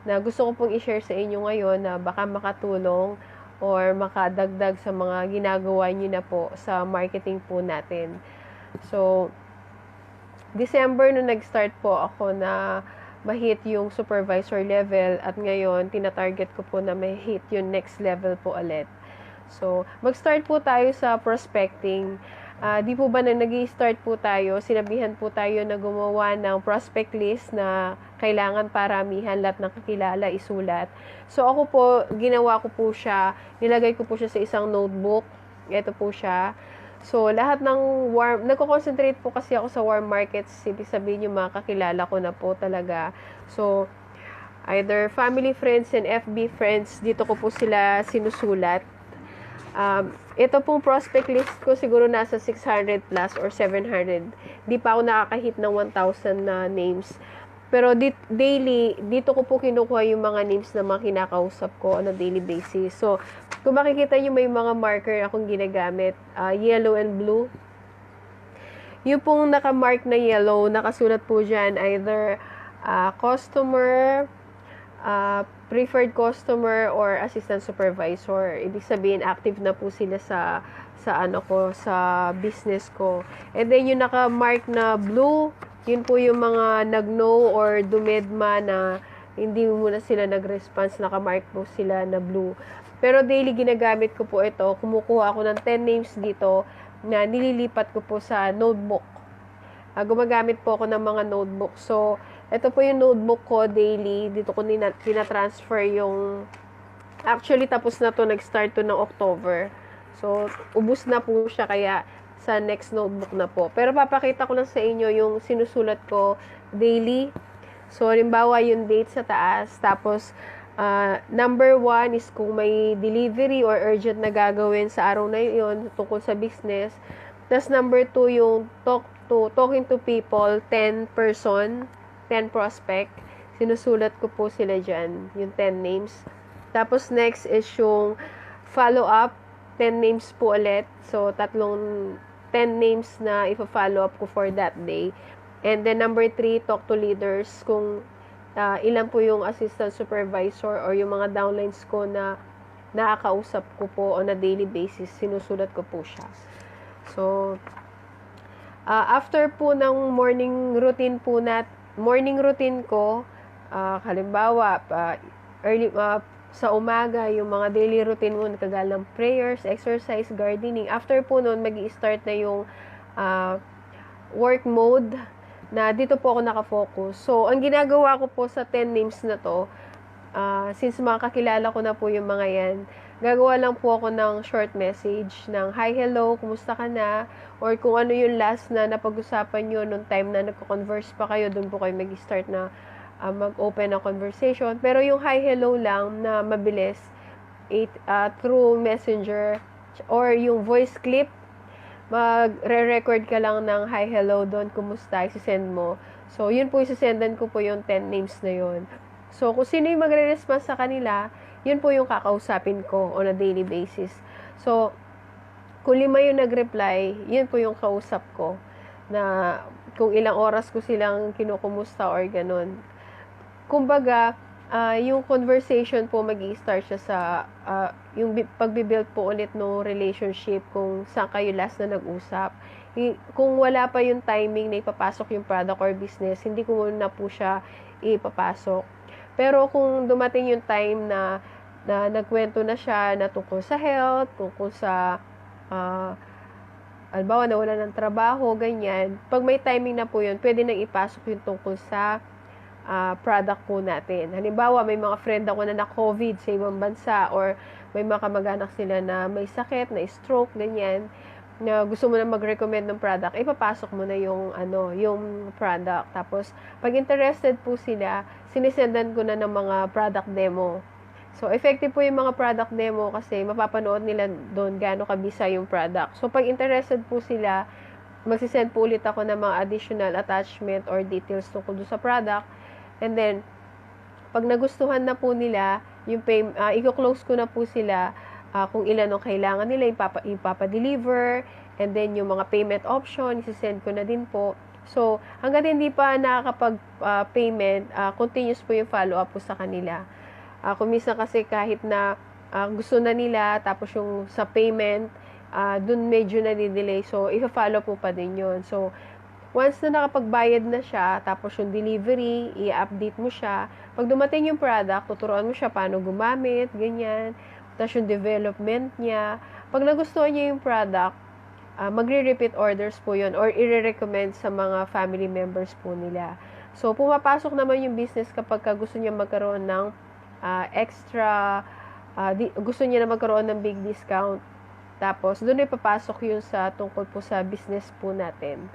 na gusto ko pong i-share sa inyo ngayon na baka makatulong or makadagdag sa mga ginagawa niyo na po sa marketing po natin. So, December nung nag-start po ako na ma-hit yung supervisor level at ngayon tina-target ko po na ma-hit yung next level po ulit. So, mag-start po tayo sa prospecting. Di po ba na nag-i-start po tayo, sinabihan po tayo na gumawa ng prospect list na kailangan paramihan, lahat ng kakilala isulat. So, ako po, ginawa ko po siya, nilagay ko po siya sa isang notebook. Ito po siya. So, lahat ng warm, nagko-concentrate po kasi ako sa warm markets, ibig sabihin yung mga kakilala ko na po talaga. So, either family, friends, and FB friends, dito ko po sila sinusulat. Ito pong prospect list ko siguro nasa 600 plus or 700. Di pa ako nakakahit ng 1,000 na names. Pero daily, dito ko po kinukuha yung mga names na mga kinakausap ko on a daily basis. So, kung makikita nyo may mga marker akong ginagamit, yellow and blue. Yung pong naka-mark na yellow, nakasulat po dyan either customer, preferred customer, or assistant supervisor. Ibig sabihin, active na po sila sa sa business ko. And then, yung naka-mark na blue, yun po yung mga nag-no or dumedma na hindi muna sila nag-response, naka-mark po sila na blue. Pero daily ginagamit ko po ito, kumukuha ako ng 10 names dito na nililipat ko po sa notebook. Gumagamit po ako ng mga notebook. So, ito po yung notebook ko daily. Dito ko tina-transfer yung... Actually, tapos na to, nag-start to ng October. So, ubus na po siya kaya sa next notebook na po. Pero papakita ko lang sa inyo yung sinusulat ko daily. So, halimbawa yung date sa taas. Tapos, number 1 is kung may delivery or urgent na gagawin sa araw na yun tungkol sa business. Tapos, number 2 yung talking to people, 10 person, 10 prospect. Sinusulat ko po sila dyan, yung 10 names. Tapos, next is yung follow-up, 10 names po ulit. So, 10 names na ipa-follow up ko for that day. And then number 3, talk to leaders. Kung ilan po yung assistant supervisor or yung mga downlines ko na nakakausap ko po on a daily basis, sinusulat ko po siya. So, after po ng morning routine ko, halimbawa, early sa umaga, yung mga daily routine mo, kagaya ng prayers, exercise, gardening. After po nun, mag-i-start na yung work mode na dito po ako nakafocus. So, ang ginagawa ko po sa 10 names na to, since makakilala ko na po yung mga yan, gagawa lang po ako ng short message ng hi, hello, kumusta ka na? Or kung ano yung last na napag-usapan nyo nung time na nagko-converse pa kayo, dun po kayo mag-start na mag-open ng conversation. Pero yung hi, hello lang na mabilis through messenger or yung voice clip, magre-record ka lang ng hi, hello doon, kumusta, isi-send mo. So, yun po, isi-sendan ko po yung 10 names na yun. So, kung sino yung magre-response sa kanila, yun po yung kakausapin ko on a daily basis. So, kung 5 yung nag-reply, yun po yung kausap ko na kung ilang oras ko silang kinukumusta or ganun. Kumbaga, yung conversation po mag-i-start siya sa yung pagbibuild po ulit no relationship kung saan kayo last na nag-usap. kung wala pa yung timing na ipapasok yung product or business, hindi ko muna po siya ipapasok. Pero kung dumating yung time na nagkwento na siya na tungkol sa health, tungkol sa halimbawa nawala ng trabaho, ganyan, pag may timing na po yun, pwede nang ipasok yung tungkol sa product po natin. Halimbawa, may mga friend ako na na-COVID sa ibang bansa or may mga kamag-anak sila na may sakit, na stroke, ganyan, na gusto mo na mag-recommend ng product, ipapasok mo na yung product. Tapos, pag interested po sila, sinisendan ko na ng mga product demo. So, effective po yung mga product demo kasi mapapanood nila doon gaano kabisa yung product. So, pag interested po sila, magsisend po ulit ako ng mga additional attachment or details tungkol doon sa product. And then, pag nagustuhan na po nila, i-close ko na po sila kung ilan ang kailangan nila, ipapa-deliver, and then yung mga payment option, isisend ko na din po. So, hanggat hindi pa nakakapag-payment, continuous po yung follow-up po sa kanila. Kung minsan kasi kahit na gusto na nila, tapos yung sa payment, dun medyo nadidelay. So, i-follow po pa din yun. So, once na nakapagbayad na siya, tapos yung delivery, i-update mo siya. Pag dumating yung product, tuturuan mo siya paano gumamit, ganyan. Tapos yung development niya. Pag nagustuhan niya yung product, magre-repeat orders po yun or i-recommend sa mga family members po nila. So, pumapasok naman yung business kapag gusto niya magkaroon ng gusto niya na magkaroon ng big discount. Tapos, doon ay papasok yung sa tungkol po sa business po natin.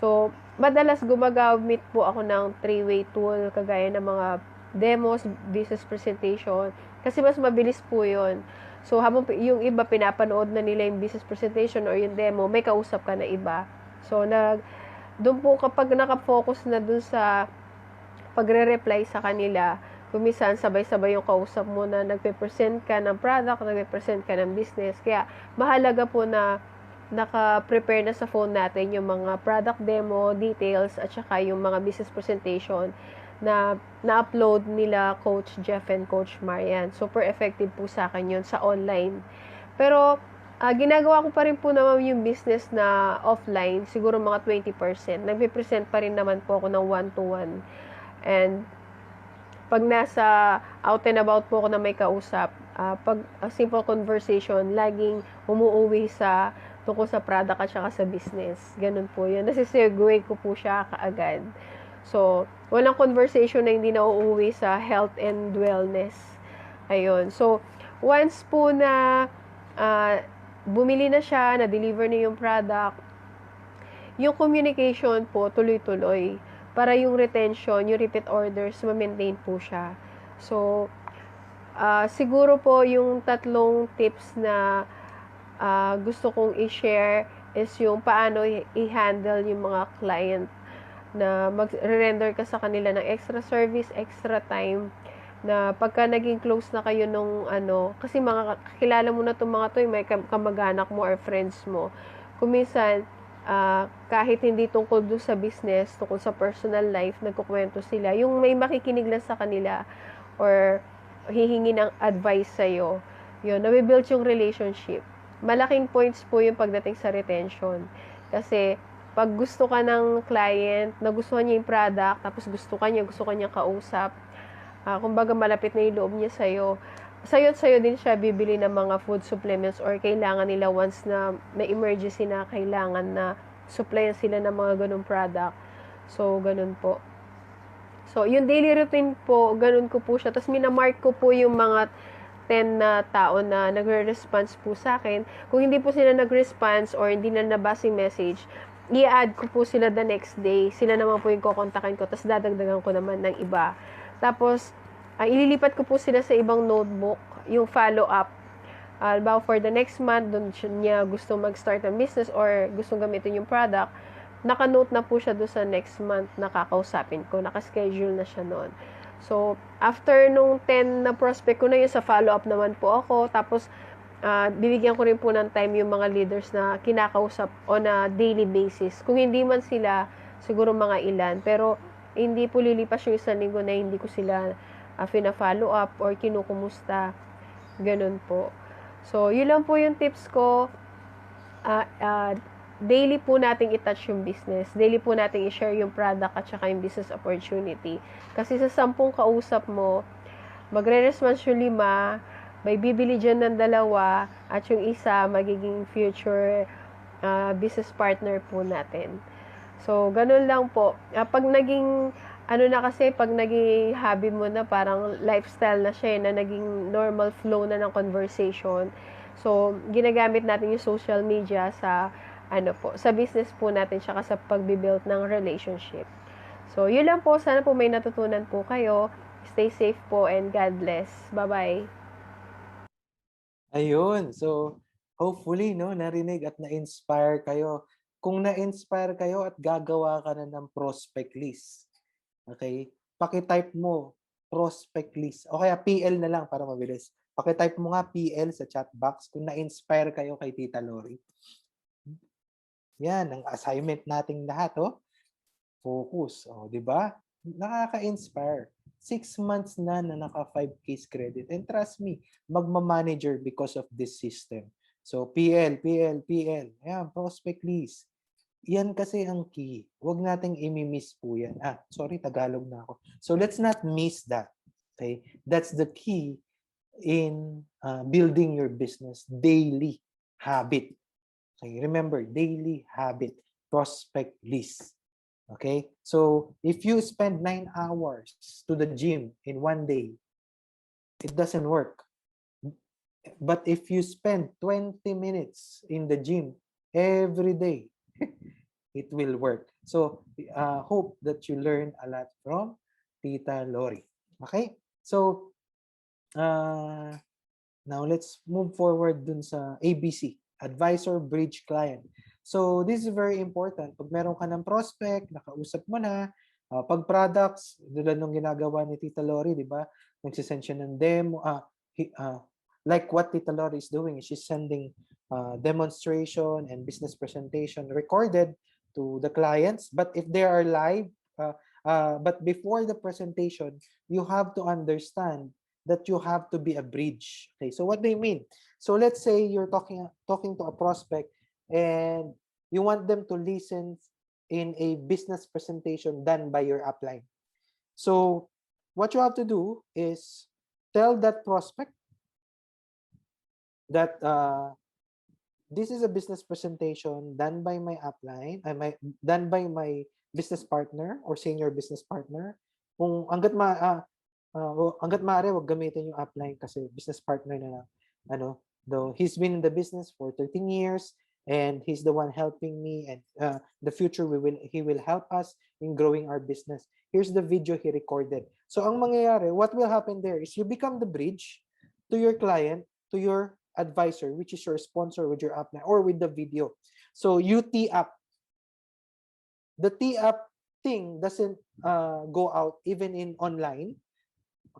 So, madalas gumagamit po ako ng 3-way tool, kagaya ng mga demos, business presentation, kasi mas mabilis po yun. So, habang yung iba pinapanood na nila yung business presentation or yung demo, may kausap ka na iba. So, doon po kapag nakafocus na doon sa pagre-reply sa kanila, kumisan sabay-sabay yung kausap mo na nagpe-present ka ng product, nagpe-present ka ng business. Kaya, mahalaga po na naka-prepare na sa phone natin yung mga product demo, details, at saka yung mga business presentation na na-upload nila Coach Jeff and Coach Marian. Super effective po sa akin yun sa online. Pero, ginagawa ko pa rin po naman yung business na offline, siguro mga 20%. Nagpe-present pa rin naman po ako ng 1-to-1. And, pag nasa out and about po ako na may kausap, pag simple conversation, laging umuuwi sa tungkol sa product at saka sa business. Ganun po yun. Nasisegue ko po siya kaagad. So, walang conversation na hindi na uuwi sa health and wellness. Ayun. So, once po na bumili na siya, na-deliver na yung product, yung communication po tuloy-tuloy para yung retention, yung repeat orders, ma-maintain po siya. So, siguro po yung 3 tips na gusto kong i-share is yung paano i-handle yung mga client na mag-render ka sa kanila ng extra service, extra time, na pagka naging close na kayo nung kasi mga kilala mo na itong mga to, may kamag-anak mo or friends mo. Kuminsan, kahit hindi tungkol doon sa business, tungkol sa personal life, nagkukwento sila. Yung may makikinig lang sa kanila or hihingi ng advice sa'yo, yun, nabibuild yung relationship. Malaking points po yung pagdating sa retention. Kasi, pag gusto ka ng client, nagustuhan niya yung product, tapos gusto ka niya kausap, kumbaga malapit na yung loob niya sa'yo at sa'yo din siya bibili ng mga food supplements or kailangan nila once na may emergency na kailangan na supplyan sila ng mga ganung product. So, ganun po. So, yung daily routine po, ganun ko po siya. Tapos, minamark ko po yung mga 10 na tao na nagre-response po sa akin. Kung hindi po sila nag-response or hindi na nabasa yung message, i-add ko po sila the next day. Sila naman po yung kukontakin ko. Tapos, dadagdagan ko naman ng iba. Tapos, ililipat ko po sila sa ibang notebook, yung follow-up. About for the next month, doon niya gusto mag-start ng business or gusto gamitin yung product, naka-note na po siya doon sa next month na kakausapin ko. Naka-schedule na siya noon. So, after nung 10 na prospect ko na yun, sa follow-up naman po ako. Tapos, bibigyan ko rin po ng time yung mga leaders na kinakausap on a daily basis. Kung hindi man sila, siguro mga ilan. Pero, hindi po lilipas yung 1 linggo na hindi ko sila fina-follow up or kinukumusta. Ganun po. So, yun lang po yung tips ko. daily po nating i-touch yung business. Daily po nating i-share yung product at saka yung business opportunity. Kasi sa 10 kausap mo, magre-response yung 5, may bibili dyan ng 2, at yung isa magiging future business partner po natin. So, ganun lang po. Pag naging, pag naging hobby mo na, parang lifestyle na siya, na naging normal flow na ng conversation. So, ginagamit natin yung social media sa, sa business po natin, tsaka sa pagbibuild ng relationship. So, yun lang po. Sana po may natutunan po kayo. Stay safe po and God bless. Bye-bye. Ayun. So, hopefully, no, narinig at na-inspire kayo. Kung na-inspire kayo at gagawa ka na ng prospect list, okay, paki-type mo prospect list. O kaya PL na lang para mabilis. Paki-type mo nga PL sa chat box kung na-inspire kayo kay Tita Lori. Yan, ang assignment nating lahat, oh. Focus, oh, di ba? Nakaka-inspire. 6 months na naka 5 case credit. And trust me, magma-manager because of this system. So, PL. Ayan, prospect list. Yan kasi ang key. Huwag nating imi-miss po yan. Sorry, Tagalog na ako. So, let's not miss that. Okay? That's the key in building your business. Daily habit. Okay? Remember, daily habit. Prospect list. Okay? So, if you spend 9 hours to the gym in one day, it doesn't work. But if you spend 20 minutes in the gym every day, it will work. So, hope that you learn a lot from Tita Lori. Okay? So, now let's move forward dun sa ABC, Advisor Bridge Client. So, this is very important. Pag meron ka ng prospect, nakausap mo na, pag products, tulad nung ginagawa ni Tita Lori, di ba? Nagsisend siya ng demo. Like what Tita Lori is doing, she's sending demonstration and business presentation recorded to the clients. But if they are live, but before the presentation, you have to understand that you have to be a bridge. Okay, so what do you mean? So let's say you're talking to a prospect and you want them to listen in a business presentation done by your upline. So what you have to do is tell that prospect that this is a business presentation done by my upline, done by my business partner or senior business partner. Kung hangga't maaari, wag gamitin yung upline kasi business partner na lang. Though he's been in the business for 13 years and he's the one helping me, and the future he will help us in growing our business. Here's the video he recorded. So ang mangyayari, what will happen there is you become the bridge to your client, to your advisor, which is your sponsor with your upline or with the video. So you tee up. The tee up thing doesn't go out even in online.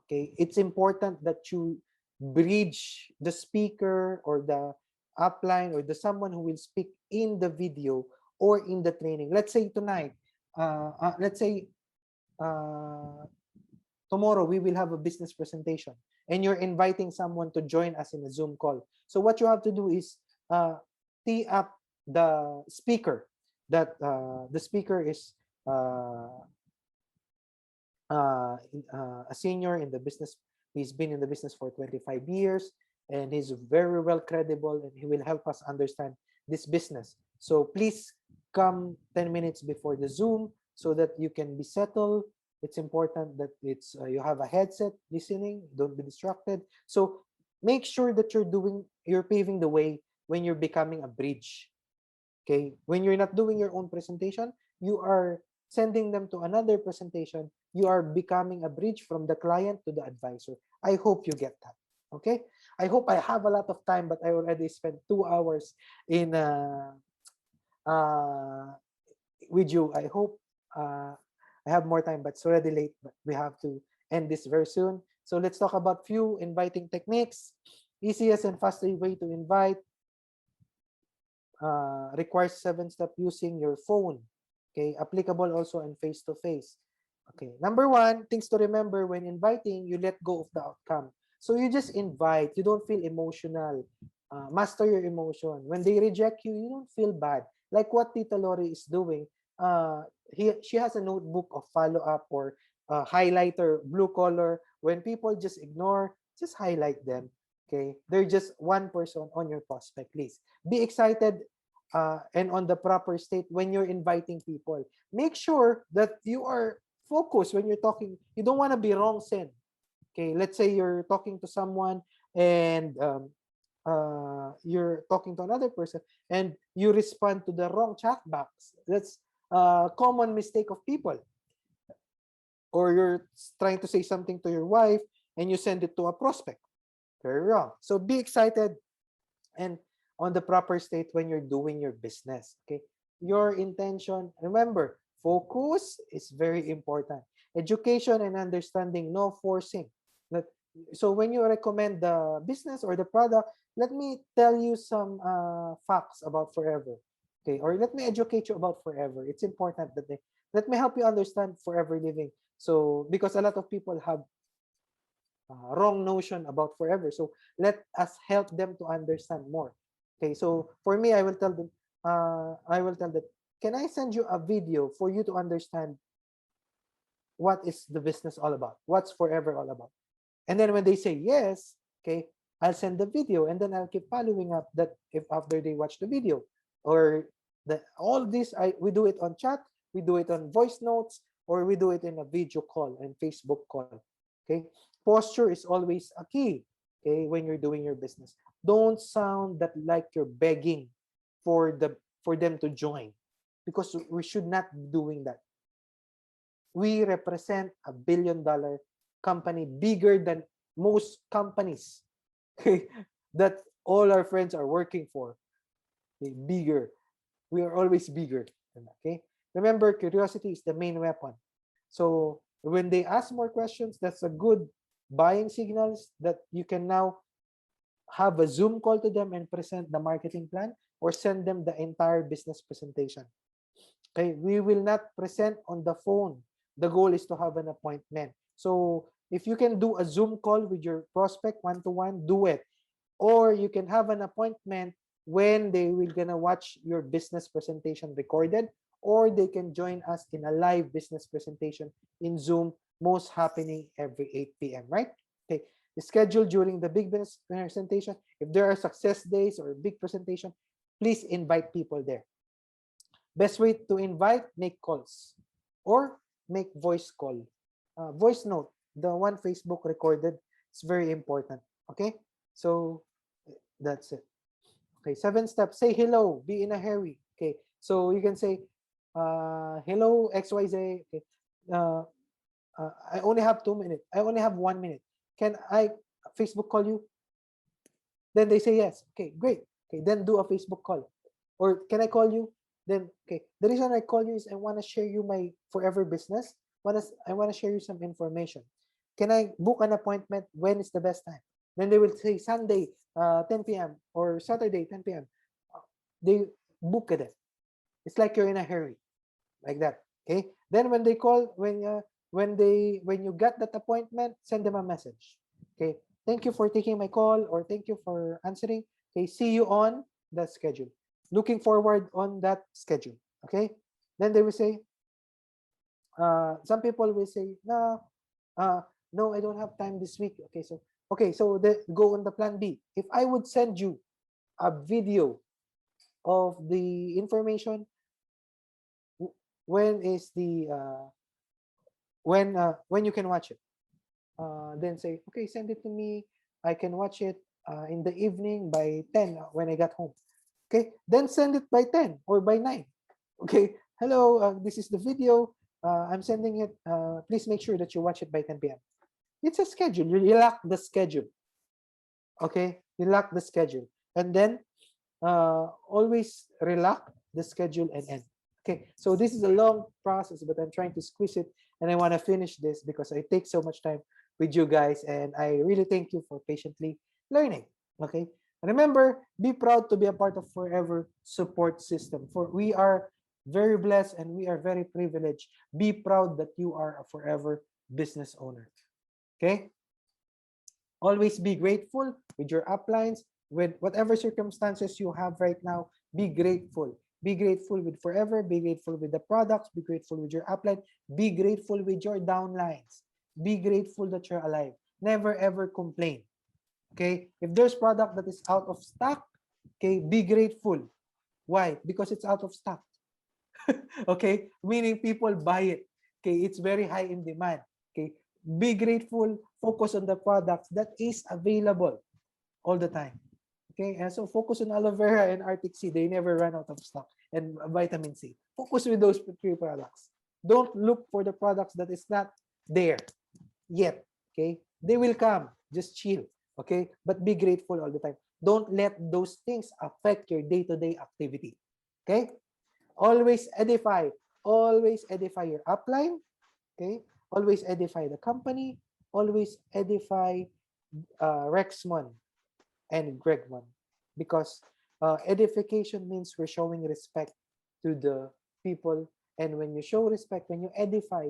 Okay, it's important that you bridge the speaker or the upline or the someone who will speak in the video or in the training. Let's say tonight, tomorrow we will have a business presentation and you're inviting someone to join us in a Zoom call. So what you have to do is tee up the speaker, that the speaker is a senior in the business. He's been in the business for 25 years and he's very well credible and he will help us understand this business. So please come 10 minutes before the Zoom so that you can be settled. It's important that you have a headset listening, don't be distracted. So make sure that you're paving the way when you're becoming a bridge. Okay, when you're not doing your own presentation, you are sending them to another presentation. You are becoming a bridge from the client to the advisor. I hope you get that. Okay, I hope I have a lot of time, but I already spent 2 hours in with you. I hope I have more time, but it's already late, but we have to end this very soon. So let's talk about few inviting techniques. Easiest and fastest way to invite requires 7-step using your phone. Okay, applicable also in face-to-face. Okay, number 1, things to remember when inviting, you let go of the outcome. So you just invite, you don't feel emotional. Master your emotion. When they reject you, you don't feel bad. Like what Tita Lori is doing. She has a notebook of follow-up or highlighter, blue color. When people just ignore, just highlight them. Okay, they're just one person on your prospect list. Be excited and on the proper state when you're inviting people. Make sure that you are focused when you're talking. You don't want to be wrong send. Okay, let's say you're talking to someone and you're talking to another person and you respond to the wrong chat box. That's a common mistake of people. Or you're trying to say something to your wife and you send it to a prospect. Very wrong. So be excited and on the proper state when you're doing your business. Okay, your intention. Remember, focus is very important. Education and understanding, no forcing. So when you recommend the business or the product, let me tell you some facts about Forever. Okay, or let me educate you about Forever. It's important that let me help you understand Forever Living. So because a lot of people have wrong notion about Forever, so let us help them to understand more. Okay, so for me, I will tell them, can I send you a video for you to understand what is the business all about? What's Forever all about? And then when they say yes, okay, I'll send the video and then I'll keep following up that if after they watch the video or all this, we do it on chat, we do it on voice notes, or we do it in a video call and Facebook call. Okay, posture is always a key. Okay, when you're doing your business, don't sound that like you're begging for them to join, because we should not be doing that. We represent $1 billion company, bigger than most companies that all our friends are working for. Okay, bigger. We are always bigger. Okay. Remember, curiosity is the main weapon. So when they ask more questions, that's a good buying signals that you can now have a Zoom call to them and present the marketing plan or send them the entire business presentation. Okay, we will not present on the phone. The goal is to have an appointment. So if you can do a Zoom call with your prospect one-to-one, do it. Or you can have an appointment when they will gonna watch your business presentation recorded, or they can join us in a live business presentation in Zoom, most happening every 8 p.m., right? Okay, schedule during the big business presentation. If there are success days or big presentation, please invite people there. Best way to invite, make calls or make voice call. Voice note, the one Facebook recorded, it's very important. Okay, so that's it. Okay, 7 steps. Say hello, be in a hurry. Okay, so you can say, hello, XYZ. Okay, I only have 2 minutes. I only have 1 minute. Can I Facebook call you? Then they say yes. Okay, great. Okay, then do a Facebook call. Or can I call you? Then, okay, the reason I call you is I want to share you my Forever business. I want to share you some information. Can I book an appointment? When is the best time? Then they will say Sunday, 10 p.m. or Saturday, 10 p.m. They book it. It's like you're in a hurry, like that. Okay. Then when they call, when you get that appointment, send them a message. Okay. Thank you for taking my call, or thank you for answering. Okay. See you on the schedule. Looking forward on that schedule. Okay. Then they will say, some people will say, no, no, I don't have time this week. Okay, so they go on the plan B. If I would send you a video of the information, when is the when you can watch it? Then say, okay, send it to me. I can watch it in the evening by 10 when I got home. Okay, then send it by 10 or by 9. Okay, hello, this is the video. I'm sending it. Please make sure that you watch it by 10 p.m. It's a schedule. You lock the schedule. Okay, you lock the schedule, and then always relock the schedule and end. Okay, so this is a long process, but I'm trying to squeeze it, and I want to finish this because I take so much time with you guys, and I really thank you for patiently learning. Okay, remember, be proud to be a part of Forever support system. For we are very blessed and we are very privileged. Be proud that you are a Forever business owner. Okay, always be grateful with your uplines, with whatever circumstances you have right now. Be grateful. Be grateful with forever. Be grateful with the products. Be grateful with your upline. Be grateful with your downlines. Be grateful that you're alive. Never ever complain. Okay? If there's product that is out of stock, okay, be grateful. Why? Because it's out of stock. Okay? Meaning people buy it. Okay? It's very high in demand. Okay? Be grateful. Focus on the products that is available all the time. Okay, and so focus on aloe vera and Arctic Sea. They never run out of stock. And vitamin C. Focus with those three products. Don't look for the products that is not there yet. Okay, they will come. Just chill. Okay, but be grateful all the time. Don't let those things affect your day-to-day activity. Okay, always edify. Always edify your upline. Okay, always edify the company. Always edify Rexmon and Gregmon, because edification means we're showing respect to the people, and when you show respect, when you edify,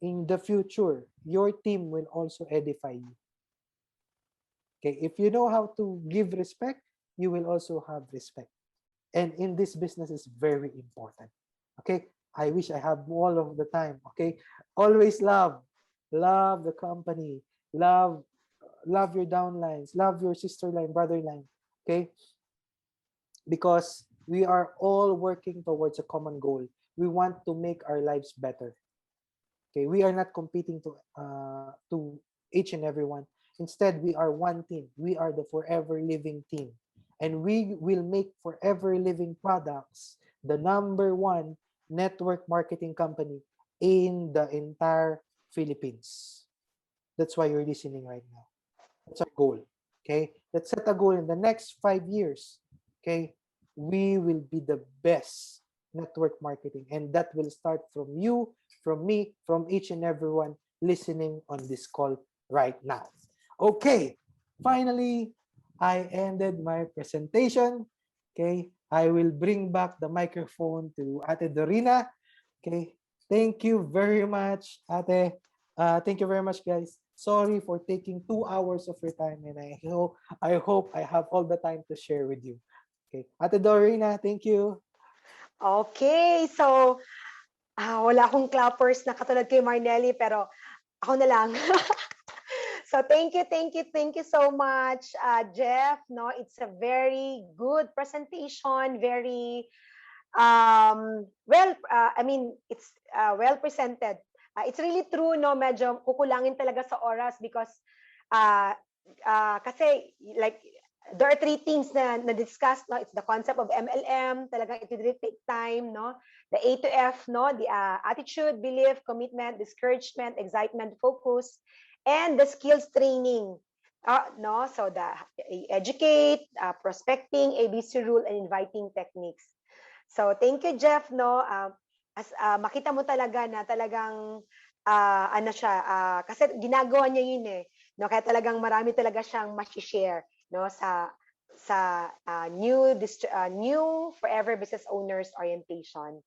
in the future your team will also edify you. Okay, if you know how to give respect, you will also have respect, and in this business is very important. Okay, I wish I have all of the time. Okay, always love the company, love your downlines, love your sister line, brother line. Okay, because we are all working towards a common goal. We want to make our lives better. Okay, we are not competing to each and every one. Instead, we are one team. We are the forever living team, and we will make forever living products the #1 network marketing company in the entire Philippines. That's why you're listening right now. That's our goal. Okay, let's set a goal in the next 5 years. Okay, we will be the best network marketing, and that will start from you, from me, from each and everyone listening on this call right now. Okay, finally, I ended my presentation. Okay, I will bring back the microphone to Ate Dorina. Okay, thank you very much, Ate. Thank you very much, guys. Sorry for taking 2 hours of your time, and I hope I have all the time to share with you. Okay, Ate Dorina, thank you. Okay, so wala akong clappers na katulad kay Marnelli, pero ako na lang. So thank you so much, Jeff. No, it's a very good presentation, very well. I mean, it's well presented. It's really true, no. Medyo kukulangin talaga sa oras because kasi like there are 3 things na discuss, no. It's the concept of MLM. Talagang it will really take time, no. The A to F, no, the attitude, belief, commitment, discouragement, excitement, focus, and the skills training. No, so the educate, prospecting, ABC rule, and inviting techniques. So thank you, Jeff. No, as makita mo talaga na talagang ano siya, kasi ginagawa niya yun eh. No, kaya talagang marami talaga siyang ma-share, no, sa new forever business owners orientation.